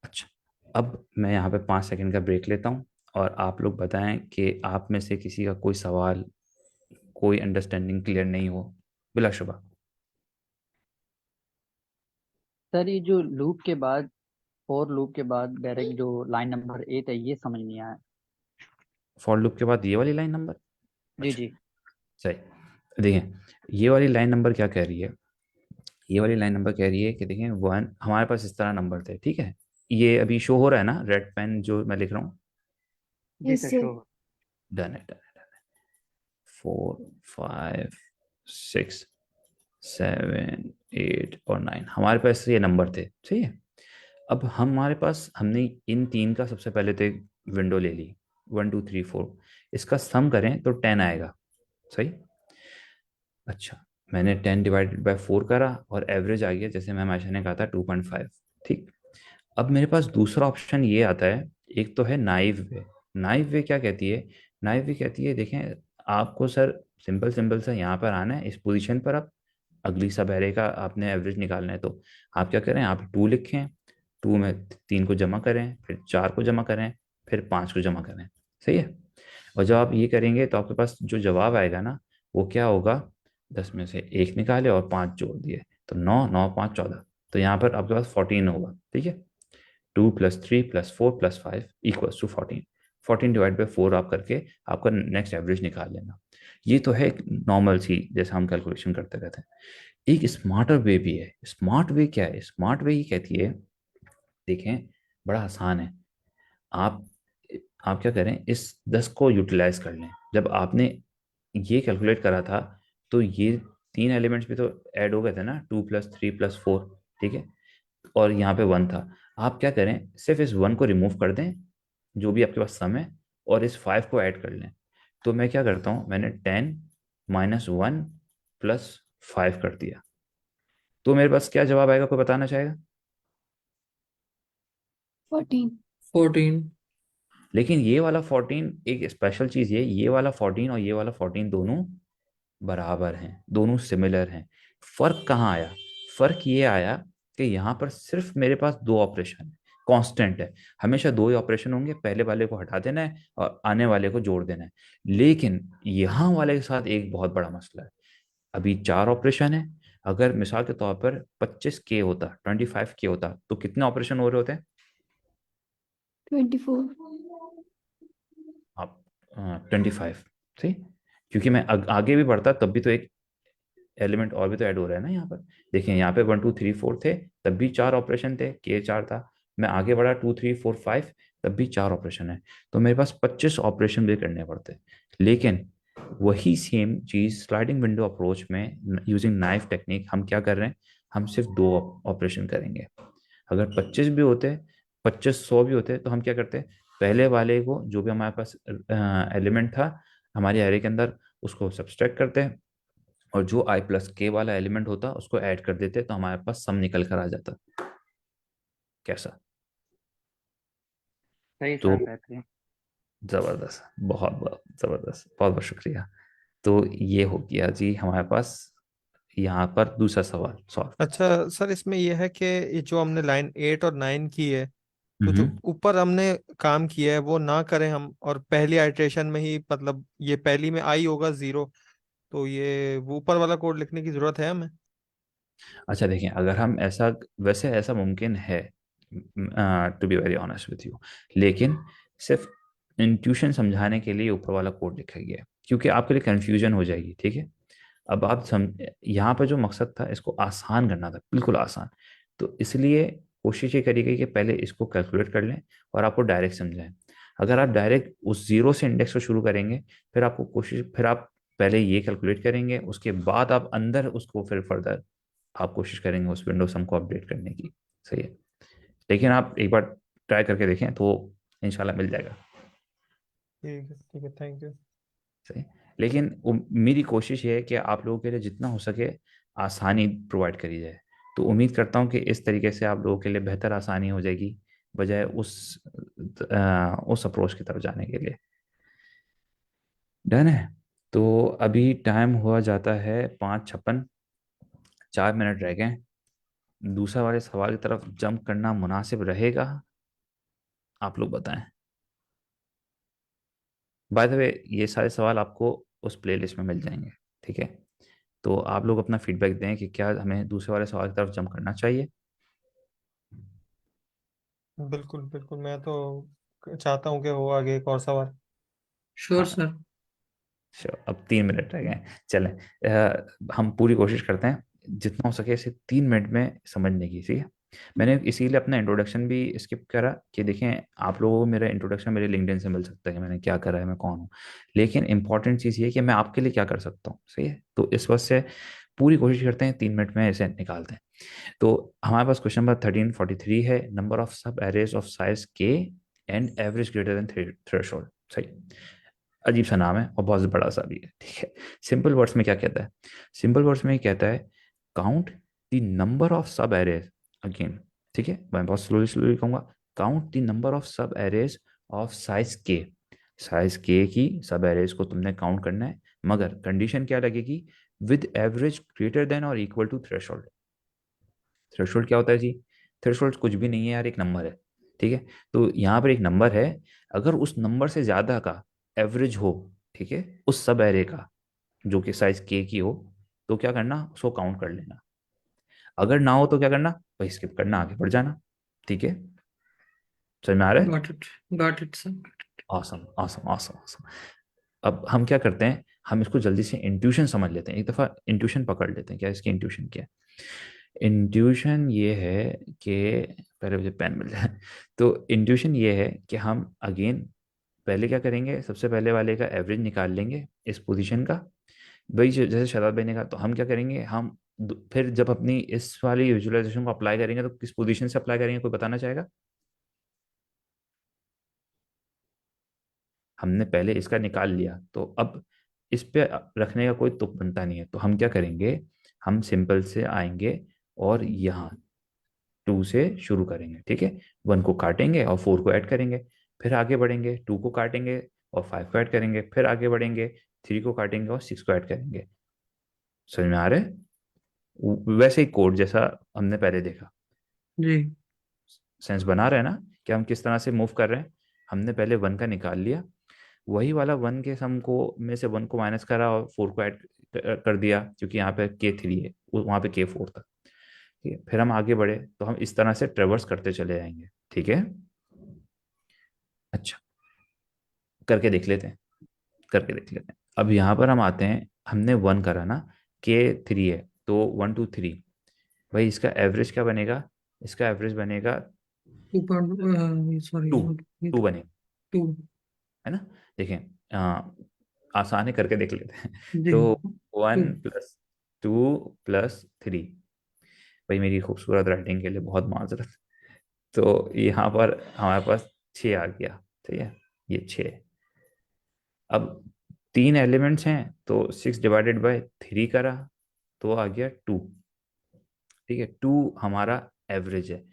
अच्छा, अब मैं यहाँ पे 5 सेकंड का ब्रेक लेता हूँ और आप लोग बताएं कि आप में से किसी का कोई सवाल, कोई अंडरस्टैंडिंग क्लियर नहीं हो, बिलाशुबा। सर ये जो लूप के बाद, फॉर लूप के बाद डायरेक्ट जो लाइन नंबर 8 है, ये समझ नहीं आया। फॉर लूप के बाद ये वाली लाइन नंबर। जी अच्छा, जी। सही। देखिए ये वाली लाइन नंबर क्या कह रही है, ये वाली लाइन नंबर कह रही है कि देखिए वन, हमारे पास इस तरह नंबर थे, ठीक है। ये अभी शो हो रहा है ना, रेड पेन जो मैं लिख रहा हूँ। जी yes sir, sir. Sure. Done है, डन है, डन है। 4, 5, 6, 7, 8 और 9 हमारे पास ये नंबर थे, सही है। अब हमारे पास, हमने इन तीन का सबसे पहले तो एक विंडो ले ली, 1 2 3 4, इसका सम करें तो 10 आएगा, सही। अच्छा, मैंने 10 डिवाइडेड बाय 4 करा और एवरेज आ गया, जैसे मैं हमेशा ने कहा था 2.5, ठीक। अब मेरे पास दूसरा ऑप्शन ये आता है, एक तो है नाइव वे। नाइव वे क्या कहती है, नाइव वे कहती है देखें, आपको सर सिंपल सिंपल सा यहाँ पर आना है इस पोजीशन पर। अब अगली सब एरे का आपने एवरेज निकालना है, तो आप क्या करें, आप 2 लिखें, 2 में 3 को जमा करें, फिर 4 को जमा करें, फिर 5 को जमा करें, सही है। और जब आप ये करेंगे तो आपके पास जो जवाब आएगा ना, वो क्या होगा, 10 में से 1 निकाले और 5 जोड़ दिए, तो 9, 9, 5, 14। तो यहाँ पर आपके पास 14 होगा, ठीक है। 2 + 3 + 4 + 5 = 14। 14 डिवाइड बाई 4 आप करके आपका नेक्स्ट एवरेज निकाल लेना। ये तो है एक नॉर्मल सी, जैसे हम कैलकुलेशन करते रहते हैं। एक स्मार्टर वे भी है। स्मार्ट वे क्या है, स्मार्ट वे ये कहती है, देखें बड़ा आसान है। आप आप क्या करें, इस 10 को यूटिलाइज कर लें। जब आपने ये कैलकुलेट करा था तो ये 3 एलिमेंट्स भी तो ऐड हो गए थे ना, 2 + 3 + 4, ठीक है। और यहाँ पे 1 था। आप क्या करें, सिर्फ इस 1 को रिमूव कर दें, जो भी आपके पास सम है, और इस 5 को ऐड कर लें। तो मैं क्या करता हूँ, मैंने 10 - 1 + 5 कर दिया, तो मेरे पास क्या जवाब आएगा, कोई बताना चाहेगा। 14। 14। लेकिन ये वाला 14 एक स्पेशल चीज़ है, ये वाला 14 और ये वाला 14 दोनों बराबर हैं, दोनों सिमिलर हैं। फर्क कहाँ आया, फर्क ये आया कि यहाँ पर सिर्फ मेरे पास 2 ऑपरेशन है, कांस्टेंट है। हमेशा 2 ही ऑपरेशन होंगे, पहले वाले को हटा देना है और आने वाले को जोड़ देना है। लेकिन यहाँ वाले के साथ एक बहुत बड़ा मसला है, अभी 4 ऑपरेशन है। अगर मिसाल के तौर पर 25K होता, 25K होता, तो कितने ऑपरेशन हो रहे होते हैं 24। आप, 25, सही। क्योंकि मैं आगे भी बढ़ता तब भी तो एक एलिमेंट और भी तो ऐड हो रहा है ना यहाँ पर। देखिए यहाँ पे 1 2 3 4 थे, तब भी 4 ऑपरेशन थे, के 4 था। मैं आगे बढ़ा 2 3 4 5, तब भी 4 ऑपरेशन है। तो मेरे पास 25 ऑपरेशन भी करने पड़ते। लेकिन वही सेम चीज स्लाइडिंग विंडो अप्रोच में यूजिंग नाइफ टेक्निक हम क्या कर रहे हैं, हम सिर्फ 2 ऑपरेशन करेंगे। अगर 25 भी होते, 2500 भी होते, तो हम क्या करते, पहले वाले को जो भी हमारे पास एलिमेंट था हमारे एरे के अंदर, उसको सब्सट्रैक्ट करते हैं, और जो i+k वाला एलिमेंट होता उसको ऐड कर देते, तो हमारे पास सम निकल कर आ जाता। कैसा। सही तो सर, बेहतरीन। ज़बरदस्त, बहुत बहुत ज़बरदस्त, बहुत बहुत शुक्रिया। तो ये हो गया जी हमारे पास यहाँ पर दूसरा सवाल सॉल्व। अच्छा सर, इसमें यह है कि ये जो हमने लाइन 8 और 9 की है, तो जो हम्म। ऊपर हमने काम किया है वो ना करें हम, और पहली आइट्रेशन में ही, मतलब ये पहली में आई होगा 0, तो ये वो ऊपर वाला कोड लिखने की जरूरत है हमें? अच्छा देखिए, अगर हम ऐसा, वैसे ऐसा मुमकिन है, to be very honest with you, लेकिन सिर्फ इंट्यूशन समझाने के लिए ऊपर वाला कोड लिखा गया है, क्योंकि आपके लिए कंफ्यूजन हो जाएगी, ठीक है। अब आप यहाँ पर जो मकसद था इसको आसान करना था, बिल्कुल आसान। तो इसलिए कोशिश ये करी गई कि पहले इसको कैलकुलेट कर लें और आपको डायरेक्ट समझाएं। अगर आप डायरेक्ट उस जीरो से इंडेक्स को शुरू करेंगे, फिर आप पहले ये कैलकुलेट करेंगे, उसके बाद आप अंदर उसको फिर फर्दर आप कोशिश करेंगे उस विंडो सम को अपडेट करने की। सही है, लेकिन आप एक बार ट्राई करके देखें तो इंशाल्लाह मिल जाएगा। ठीक है, थैंक यू। सही। लेकिन मेरी कोशिश ये है कि आप लोगों के लिए जितना हो सके आसानी प्रोवाइड करी जाए। तो उम्मीद करता हूँ कि इस तरीके से आप लोगों के लिए बेहतर आसानी हो जाएगी, बजाय उस अप्रोच की तरफ जाने के लिए। डन है। तो अभी टाइम हुआ जाता है 5:56, 4 मिनट रह गए। दूसरा वाले सवाल की तरफ जंप करना मुनासिब रहेगा? आप लोग बताएं। बाय द वे, ये सारे सवाल आपको उस प्लेलिस्ट में मिल जाएंगे, ठीक है। तो आप लोग अपना फीडबैक दें कि क्या हमें दूसरे वाले सवाल की तरफ जंप करना चाहिए। बिल्कुल बिल्कुल, मैं तो चाहता हूँ कि हो आगे एक और सवाल। श्योर हाँ, सर। श्योर। अब 3 मिनट रह गए हैं। चलें, हम पूरी कोशिश करते हैं जितना हो सके इसे 3 मिनट में समझने की, ठीक है। मैंने इसीलिए अपना इंट्रोडक्शन भी स्किप करा कि देखें, आप लोगों को मेरा इंट्रोडक्शन मेरे लिंक्डइन से मिल सकता है कि मैंने क्या करा है, मैं कौन हूँ। लेकिन इंपॉर्टेंट चीज़ ये है कि मैं आपके लिए क्या कर सकता हूँ, सही है। तो इस वजह से पूरी कोशिश करते हैं 3 मिनट में इसे निकालते हैं। तो हमारे पास क्वेश्चन नंबर 1343 है, नंबर ऑफ सब एरेज ऑफ साइज के and average greater than threshold. सही। अजीब सा नाम है और बहुत बड़ा सा भी है, ठीक है। सिंपल वर्ड्स में क्या कहता है? सिंपल वर्ड्स में ये कहता है, काउंट द नंबर ऑफ सब एरेज, अगेन, ठीक है, मैं बहुत स्लोली स्लोली कहूंगा। काउंट द नंबर ऑफ सब एरेज ऑफ साइज के। साइज के की सब एरेज को तुमने काउंट करना है, मगर कंडीशन क्या लगेगी? विद एवरेज ग्रेटर देन और इक्वल टू थ्रेशोल्ड। थ्रेशोल्ड क्या होता है जी? थ्रेशोल्ड कुछ भी नहीं है यार, एक नंबर है, ठीक है। तो यहाँ पर एक नंबर है, अगर उस नंबर से ज्यादा का एवरेज हो, ठीक है, उस सब एरे का जो कि साइज के की हो, तो क्या करना, उसको काउंट कर लेना। अगर ना हो तो क्या करना, भाई स्किप करना, आगे बढ़ जाना, ठीक है। समझ में आ रहा है? Got it sir. Awesome awesome awesome awesome. अब हम क्या करते हैं, हम इसको जल्दी से इंट्यूशन समझ लेते हैं, एक दफ़ा इंट्यूशन पकड़ लेते हैं। क्या इसकी इंट्यूशन क्या है? इंट्यूशन ये है कि, पहले मुझे पेन मिल जाए। तो इंट्यूशन ये है कि हम अगेन पहले क्या करेंगे, सबसे पहले वाले का एवरेज निकाल लेंगे इस पोजीशन का। भाई जैसे शराब भाई ने कहा, तो हम क्या करेंगे, हम फिर जब अपनी इस वाली विजुअलाइजेशन को अप्लाई करेंगे तो किस पोजीशन से अप्लाई करेंगे, कोई बताना चाहेगा? हमने पहले इसका निकाल लिया, तो अब इस पे रखने का कोई तुक बनता नहीं है। तो हम क्या करेंगे, हम सिंपल से आएंगे और यहाँ 2 से शुरू करेंगे, ठीक है। 1 को काटेंगे और 4 को ऐड करेंगे, फिर आगे बढ़ेंगे, 2 को काटेंगे और 5 को ऐड करेंगे, फिर आगे बढ़ेंगे, 3 को काटेंगे और 6 को ऐड करेंगे। समझ में आ रहा है? वैसे ही कोड जैसा हमने पहले देखा, जी। सेंस बना रहे हैं ना कि हम किस तरह से मूव कर रहे हैं। हमने पहले 1 का निकाल लिया, वही वाला 1 के सम को में से 1 को माइनस करा और 4 को ऐड कर दिया, क्योंकि यहाँ पे K3 है, वहाँ पे K4 था, ठीक है। फिर हम आगे बढ़े, तो हम इस तरह से ट्रेवर्स करते चले जाएंगे, ठीक है। अच्छा, करके देख लेते हैं। अब यहाँ पर हम आते हैं, हमने 1 करा ना, K3 है, तो 1 2 3, भाई इसका एवरेज क्या बनेगा? इसका एवरेज बनेगा 2 सॉरी, 2, 2 बनेगा, 2। है ना। देखें, आसान है, करके देख लेते हैं। जी। तो 2। 1 + 2 + 3, भाई मेरी खूबसूरत राइटिंग के लिए बहुत माजरत। तो यहाँ पर हमारे पास 6 आ गया, ठीक है, ये 6। अब 3 एलिमेंट्स हैं, तो 6/3 करा तो आ गया 2, ठीक है। 2 हमारा एवरेज है।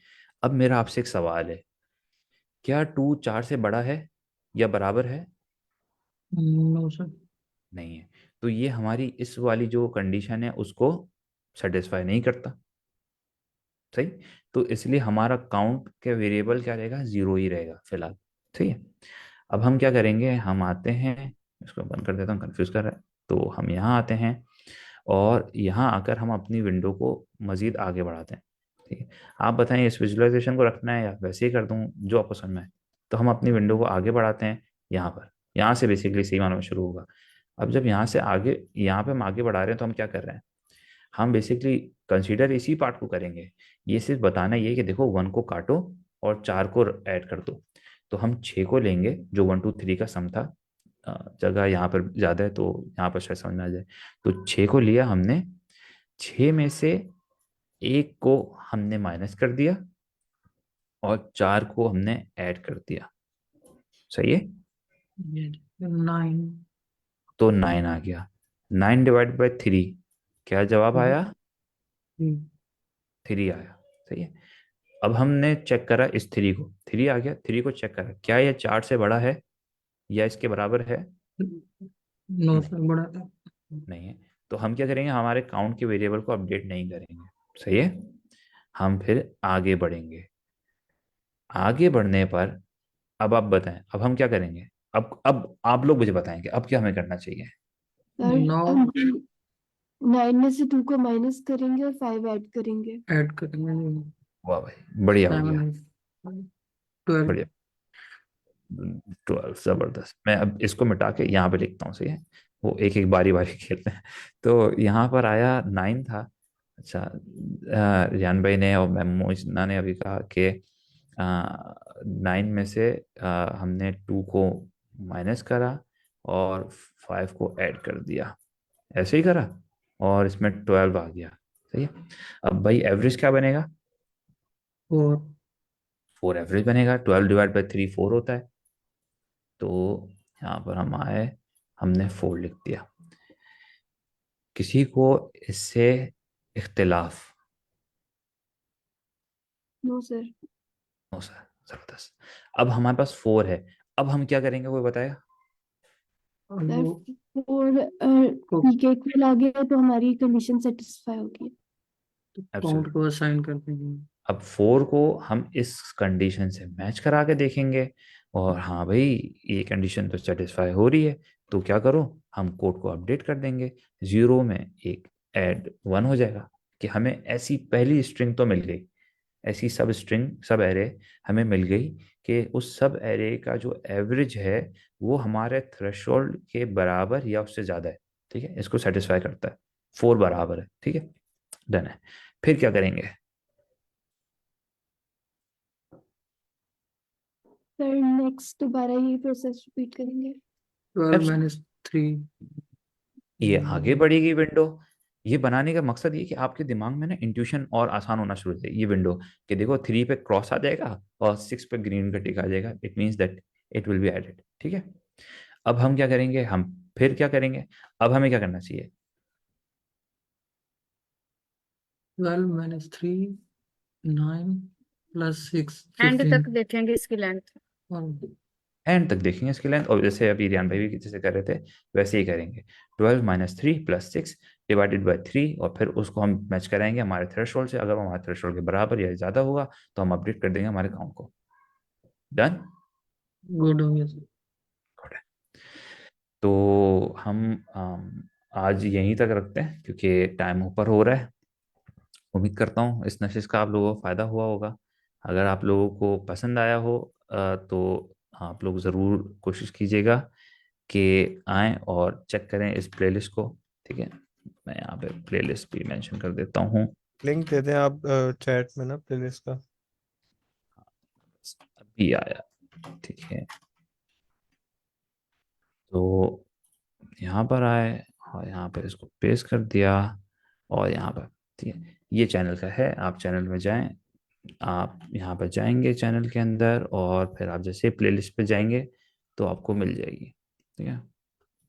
अब मेरा आपसे एक सवाल है, क्या 2 4 से बड़ा है? या बराबर है? No sir. नहीं है। तो ये हमारी इस वाली जो कंडीशन है उसको सेटिस्फाई नहीं करता। सही। तो इसलिए हमारा काउंट के वेरिएबल क्या रहेगा, 0 ही रहेगा फिलहाल। ठीक है। अब हम क्या करेंगे, हम आते हैं, इसको बंद कर देता हूँ, कंफ्यूज कर रहा है। तो हम यहाँ आते हैं और यहाँ आकर हम अपनी विंडो को मज़ीद आगे बढ़ाते हैं। ठीक है। आप बताएं इस विजुअलाइजेशन को रखना है या वैसे ही कर दूँ, जो आपको समझ में आए। तो हम अपनी विंडो को आगे बढ़ाते हैं यहाँ पर, यहाँ से बेसिकली सही मानों में शुरू होगा। अब जब यहाँ से आगे, यहाँ पे हम आगे बढ़ा रहे हैं, तो हम क्या कर रहे हैं, हम बेसिकली कंसीडर इसी पार्ट को करेंगे। ये सिर्फ बताना ये है कि देखो 1 को काटो और 4 को ऐड कर दो। तो हम 6 को लेंगे, जो 1 2 3 का सम था। जगह यहाँ पर ज़्यादा है तो यहाँ पर शायद समझ में आ जाए। तो 6 को लिया हमने, 6 में से 1 को हमने माइनस कर दिया और 4 को हमने ऐड कर दिया। सही है। 9। तो 9 आ गया। 9 डिवाइड बाई 3, क्या जवाब आया? 3 आया। सही है। अब हमने चेक करा इस 3 को, 3 आ गया, 3 को चेक करा, क्या यह 4 से बड़ा है या इसके बराबर है? नो नहीं, सर, बड़ा था। नहीं है। तो हम क्या करेंगे, हमारे काउंट के वेरिएबल को अपडेट नहीं करेंगे। सही है। हम फिर आगे बढ़ेंगे। आगे बढ़ने पर अब आप बताएं, अब हम क्या करेंगे? अब आप लोग मुझे बताएंगे अब क्या हमें करना चाहिए। सर नौ हम 9 में से 2 को माइनस करेंगे और 5 ऐड करेंगे। ऐड करेंगे। वाह भाई, बढ़िया हो गया। 12। बढ़िया। 12, जबरदस्त। मैं अब इसको मिटा के यहाँ पे लिखता हूँ। सही है। वो एक एक बारी बारी खेलते हैं। तो यहाँ पर आया 9 था। अच्छा, रियान भाई ने और मोइजना ने अभी कहा कि 9 में से हमने 2 को माइनस करा और 5 को ऐड कर दिया, ऐसे ही करा और इसमें 12 आ गया। सही है। अब भाई एवरेज क्या बनेगा? 4। 4 एवरेज बनेगा। 12 डिवाइड बाई 3 4 होता है। तो यहाँ पर हम आए, हमने 4 लिख दिया। किसी को इससे इख्तिलाफ? No sir. No sir. जबरदस्त। अब हमारे पास 4 है, अब हम क्या करेंगे वो बताएगा? और सर वो 4 को 3 के इक्वल आ गया तो हमारी कंडीशन सेटिस्फाई होगी। काउंट को असाइन कर देंगे। अब 4 को हम इस कंडीशन से मैच करा के देखेंगे और हाँ भाई ये कंडीशन तो सेटिस्फाई हो रही है। तो क्या करो, हम कोड को अपडेट कर देंगे। 0 में एक ऐड 1 हो जाएगा कि हमें ऐसी पहली स्ट्रिंग तो मिल गई, ऐसी सब स्ट्रिंग सब एरे हमें मिल गई कि उस सब एरे का जो एवरेज है वो हमारे थ्रेशोल्ड के बराबर या उससे ज़्यादा है। ठीक है, इसको सेटिस्फाई करता है, 4 बराबर है। ठीक है, डन है। फिर क्या करेंगे? सर नेक्स्ट दोबारा यही प्रोसेस रिपीट करेंगे। 12 - 3। ये आगे बढ़ेगी विंडो। ये बनाने का मकसद ये कि आपके दिमाग में ना इंट्यूशन और आसान होना शुरू हो जाए। ये विंडो कि देखो 3 पे क्रॉस आ जाएगा और 6 पे ग्रीन का टिक आ जाएगा, it means that it will be added. ठीक है। अब हम क्या करेंगे, हम फिर क्या करेंगे, अब हमें क्या करना चाहिए? 12 - 3 9 + 6 एंड 15। तक देखेंगे इसकी लेंथ। और एंड तक देखेंगे इसकी लेंथ, और जैसे अभी रियान भाई भी जैसे कर रहे थे वैसे ही करेंगे। 12 - 3 + 6 डिवाइडेड बाई 3 और फिर उसको हम मैच कराएंगे हमारे थ्रेशोल्ड से। अगर वो हमारे थ्रेशोल्ड के बराबर या ज़्यादा होगा तो हम अपडेट कर देंगे हमारे काउंट को। डन। गुड हो गया सर। तो हम आज यहीं तक रखते हैं क्योंकि टाइम ऊपर हो रहा है। उम्मीद करता हूँ इस नशिश का आप लोगों को फ़ायदा हुआ होगा। अगर आप लोगों को पसंद आया हो तो आप लोग ज़रूर कोशिश कीजिएगा कि आएँ और चेक करें इस प्लेलिस्ट को। ठीक है, मैं यहाँ पे प्लेलिस्ट भी मेंशन कर देता हूँ। लिंक दे दें आप चैट में ना प्लेलिस्ट का। अभी आया। ठीक है, तो यहाँ पर आए और यहाँ पर इसको पेस्ट कर दिया और यहाँ पर। ठीक है, ये चैनल का है, आप चैनल में जाएं। आप यहाँ पर जाएंगे चैनल के अंदर और फिर आप जैसे प्लेलिस्ट पे जाएंगे तो आपको मिल जाएगी। ठीक है,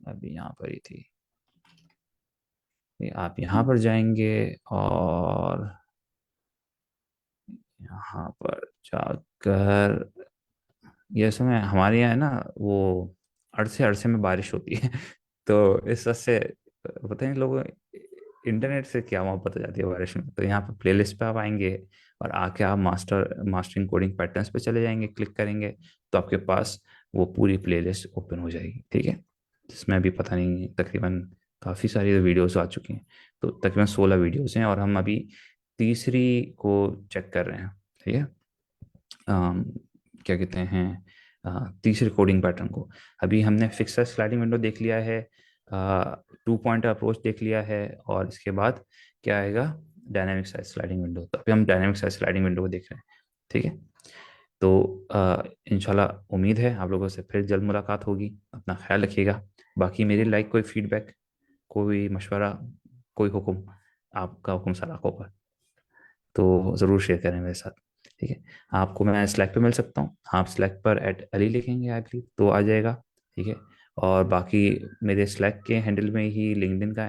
अभी यहाँ पर ही थी। आप यहाँ पर जाएंगे और यहाँ पर जाकर ये समय हमारे यहाँ है ना, वो अरसे अरसे में बारिश होती है तो इस वजह से पता नहीं लोगों इंटरनेट से क्या मोहब्बत हो जाती है बारिश में। तो यहाँ पे प्लेलिस्ट पे आप आएंगे और आके आप मास्टरिंग कोडिंग पैटर्न्स पे चले जाएंगे, क्लिक करेंगे तो आपके पास वो पूरी प्लेलिस्ट ओपन हो जाएगी, ठीक है। जिसमें अभी पता नहीं तकरीबन काफ़ी सारी वीडियोस आ चुकी हैं। तो तकरीबन 16 वीडियोस हैं और हम अभी तीसरी को चेक कर रहे हैं, ठीक है। क्या कहते हैं, तीसरे कोडिंग पैटर्न को। अभी हमने फिक्सर स्लाइडिंग विंडो देख लिया है, 2 पॉइंट अप्रोच देख लिया है, और इसके बाद क्या आएगा, डायनामिक साइज स्लाइडिंग विंडो। तो अभी हम डायनामिक साइज स्लाइडिंग विंडो को देख रहे हैं, ठीक है। तो इंशाल्लाह उम्मीद है आप लोगों से फिर जल्द मुलाकात होगी। अपना ख्याल रखिएगा। बाकी मेरे लाइक कोई फीडबैक, कोई मशवरा, कोई हुक्म, आपका हुक्म सलाखों पर, तो ज़रूर शेयर करें मेरे साथ, ठीक है। आपको मैं स्लैक पे मिल सकता हूँ, आप स्लैक पर @अली लिखेंगे अली तो आ जाएगा, ठीक है। और बाकी मेरे स्लैक के हैंडल में ही लिंक्डइन का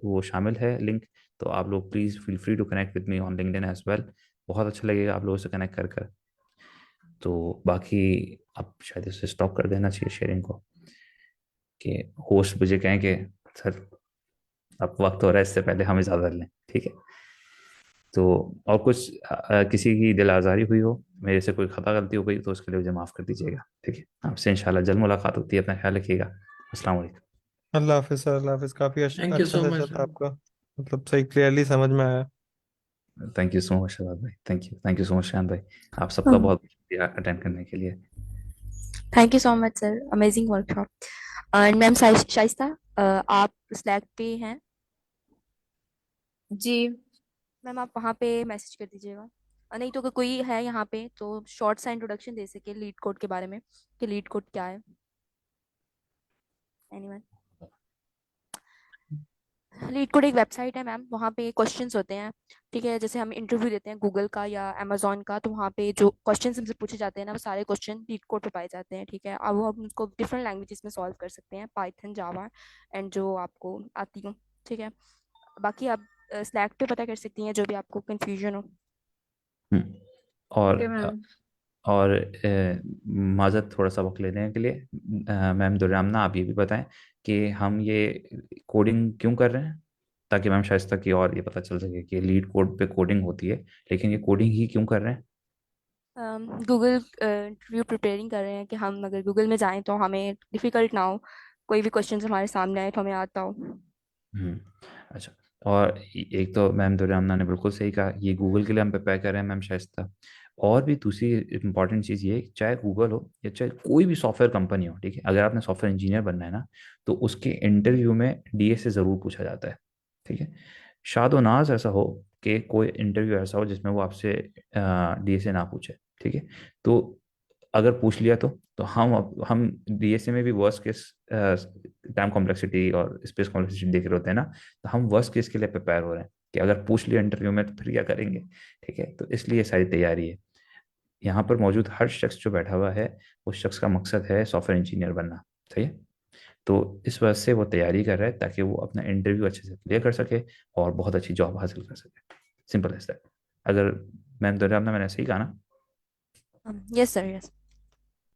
वो शामिल है लिंक। तो आप लोग please feel free to connect with me on LinkedIn as well. बहुत अच्छा लगेगा आप लोगों से कनेक्ट कर। तो बाकी अब शायद इसे स्टॉप कर देना चाहिए शेयरिंग को, कि होस्ट मुझे कहें कि सर अब वक्त हो रहा है, इससे पहले हम इजाज़त लें, ठीक है। तो और कुछ किसी की दिल आज़ारी हुई हो, मेरे से कोई खता गलती हो गई तो उसके लिए मुझे माफ़ कर दीजिएगा, ठीक है। आपसे इंशाल्लाह जल्द मुलाकात होती है। अपना ख्याल रखिएगा। अस्सलाम वालेकुम। अल्लाह हाफिज सर, अल्लाह हाफिज। काफी थैंक यू अच्छा सो सेशन मच। था आपका, मतलब सही क्लियरली समझ में आया। Thank you so much Shahzad भाई, थैंक यू सो मच शान भाई। आप सबका बहुत शुक्रिया अटेंड करने के लिए। Thank you so much, sir. Amazing workshop. And ma'am Shaista, आप स्लैक पे हैं? जी। मैम आप वहाँ पे मैसेज कर दीजिएगा। नहीं तो अगर कोई है यहाँ पे तो शॉर्ट सा इंट्रोडक्शन दे सके लीड कोड के बारे में, कि लीड कोड क्या है। एनीवन? लीड कोड एक वेबसाइट है मैम, वहाँ पे क्वेश्चंस होते हैं, ठीक है। जैसे हम इंटरव्यू देते हैं गूगल का या अमेजोन का, तो वहाँ पे जो क्वेश्चंस हमसे पूछे जाते हैं ना, वो सारे क्वेश्चन लीड कोड पे पाए जाते हैं, ठीक है। अब वो हम उनको डिफरेंट लैंग्वेजेस में सॉल्व कर सकते हैं, पाइथन, जावा एंड जो आपको आती हो, ठीक है। बाकी आप स्लैक पे पता कर सकती हैं जो भी आपको कंफ्यूजन हो। हम्म, और ओके मैम। और माजरत थोड़ा सा वक्त लेने के लिए, मैम दुर्यामना आप ये भी बताएं कि हम ये कोडिंग क्यों कर रहे हैं, ताकि मैम शाइस्ता की और ये पता चल सके कि लीड कोड पे कोडिंग होती है, लेकिन ये कोडिंग ही क्यों कर रहे हैं। गूगल इंटरव्यू प्रिपेयरिंग कर रहे हैं कि हम अगर गूगल में जाएं तो हमें डिफ़िकल्ट ना हो, कोई भी क्वेश्चन हमारे सामने आए तो हमें आता हो। हम्म, अच्छा। और एक तो मैम दुर्यामना ने बिल्कुल सही कहा, ये गूगल के लिए हम प्रिपेयर कर रहे हैं मैम शाइस्ता। और भी दूसरी इंपॉर्टेंट चीज़ ये, चाहे गूगल हो या चाहे कोई भी सॉफ्टवेयर कंपनी हो, ठीक है, अगर आपने सॉफ्टवेयर इंजीनियर बनना है ना, तो उसके इंटरव्यू में डीए से ज़रूर पूछा जाता है, ठीक है। शादो नाज ऐसा हो कि कोई इंटरव्यू ऐसा हो जिसमें वो आपसे डीए से ना पूछे, ठीक है। तो अगर पूछ लिया तो हम डीएसए में भी वर्स्ट केस टाइम कॉम्प्लेक्सिटी और स्पेस कॉम्प्लेक्सिटी देख रहे होते हैं ना, तो हम वर्स्ट केस के लिए प्रिपेयर हो रहे हैं कि अगर पूछ लिया इंटरव्यू में तो फिर क्या करेंगे, ठीक है। तो इसलिए सारी तैयारी है। यहाँ पर मौजूद हर शख्स जो बैठा हुआ है, उस शख्स का मकसद है सॉफ्टवेयर इंजीनियर बनना, सही है। तो इस वजह से वो तैयारी कर रहा है ताकि वो अपना इंटरव्यू अच्छे से क्लियर कर सके और बहुत अच्छी जॉब हासिल कर सके। Simple as that. अगर मैम दुर्यामना मैंने सही कहा ना। Yes sir, yes.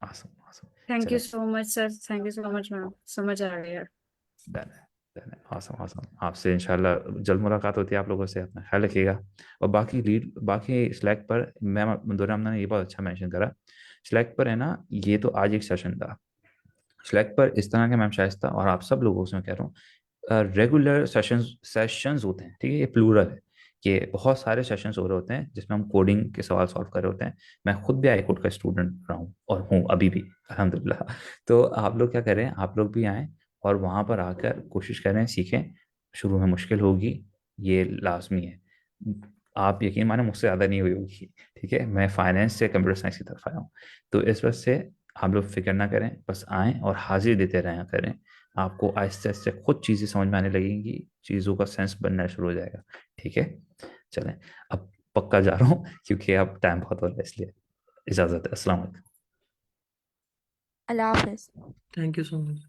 Awesome awesome. Thank you चले, so much sir, thank you so much ma'am, समझ आ गया। डन है, डन है। आसम आसम। आपसे इंशाल्लाह जल्द मुलाकात होती है आप लोगों से। अपना ख्याल रखिएगा। और बाकी स्लैक पर मैम दुर्यामना ने ये बहुत अच्छा मेंशन करा। स्लैक पर है ना, ये तो आज एक सेशन था। स्लैक पर इस तरह के मैम शाइस्ता और आप सब लोगों से मैं कह रहा हूँ, रेगुलर सेशंस होते हैं, ठीक है। ये प्लूरल है कि बहुत सारे सेशंस हो रहे होते हैं जिसमें हम कोडिंग के सवाल सॉल्व कर रहे होते हैं। मैं खुद भी आई कोड का स्टूडेंट रहा हूँ और हूँ अभी भी, अल्हम्दुलिल्लाह। तो आप लोग क्या करें, आप लोग भी आएँ और वहाँ पर आकर कोशिश करें, सीखें। शुरू में मुश्किल होगी, ये लाजमी है। आप यकीन माने मुझसे ज़्यादा नहीं हुई होगी, ठीक है। मैं फाइनेंस से कंप्यूटर साइंस की तरफ आया हूँ। तो इस वजह से आप लोग फिक्र ना करें, बस आएँ और हाजिर देते रहें करें। आपको आहिस्ते आहिस्ते खुद चीज़ें समझ में आने लगेंगी, चीज़ों का सेंस बनना शुरू हो जाएगा, ठीक है। चलें, अब पक्का जा रहा हूँ क्योंकि अब टाइम बहुत हो रहा है, इसलिए इजाज़त है। अस्सलाम वालेकुम। अल्लाह हाफिज़। Thank you so much.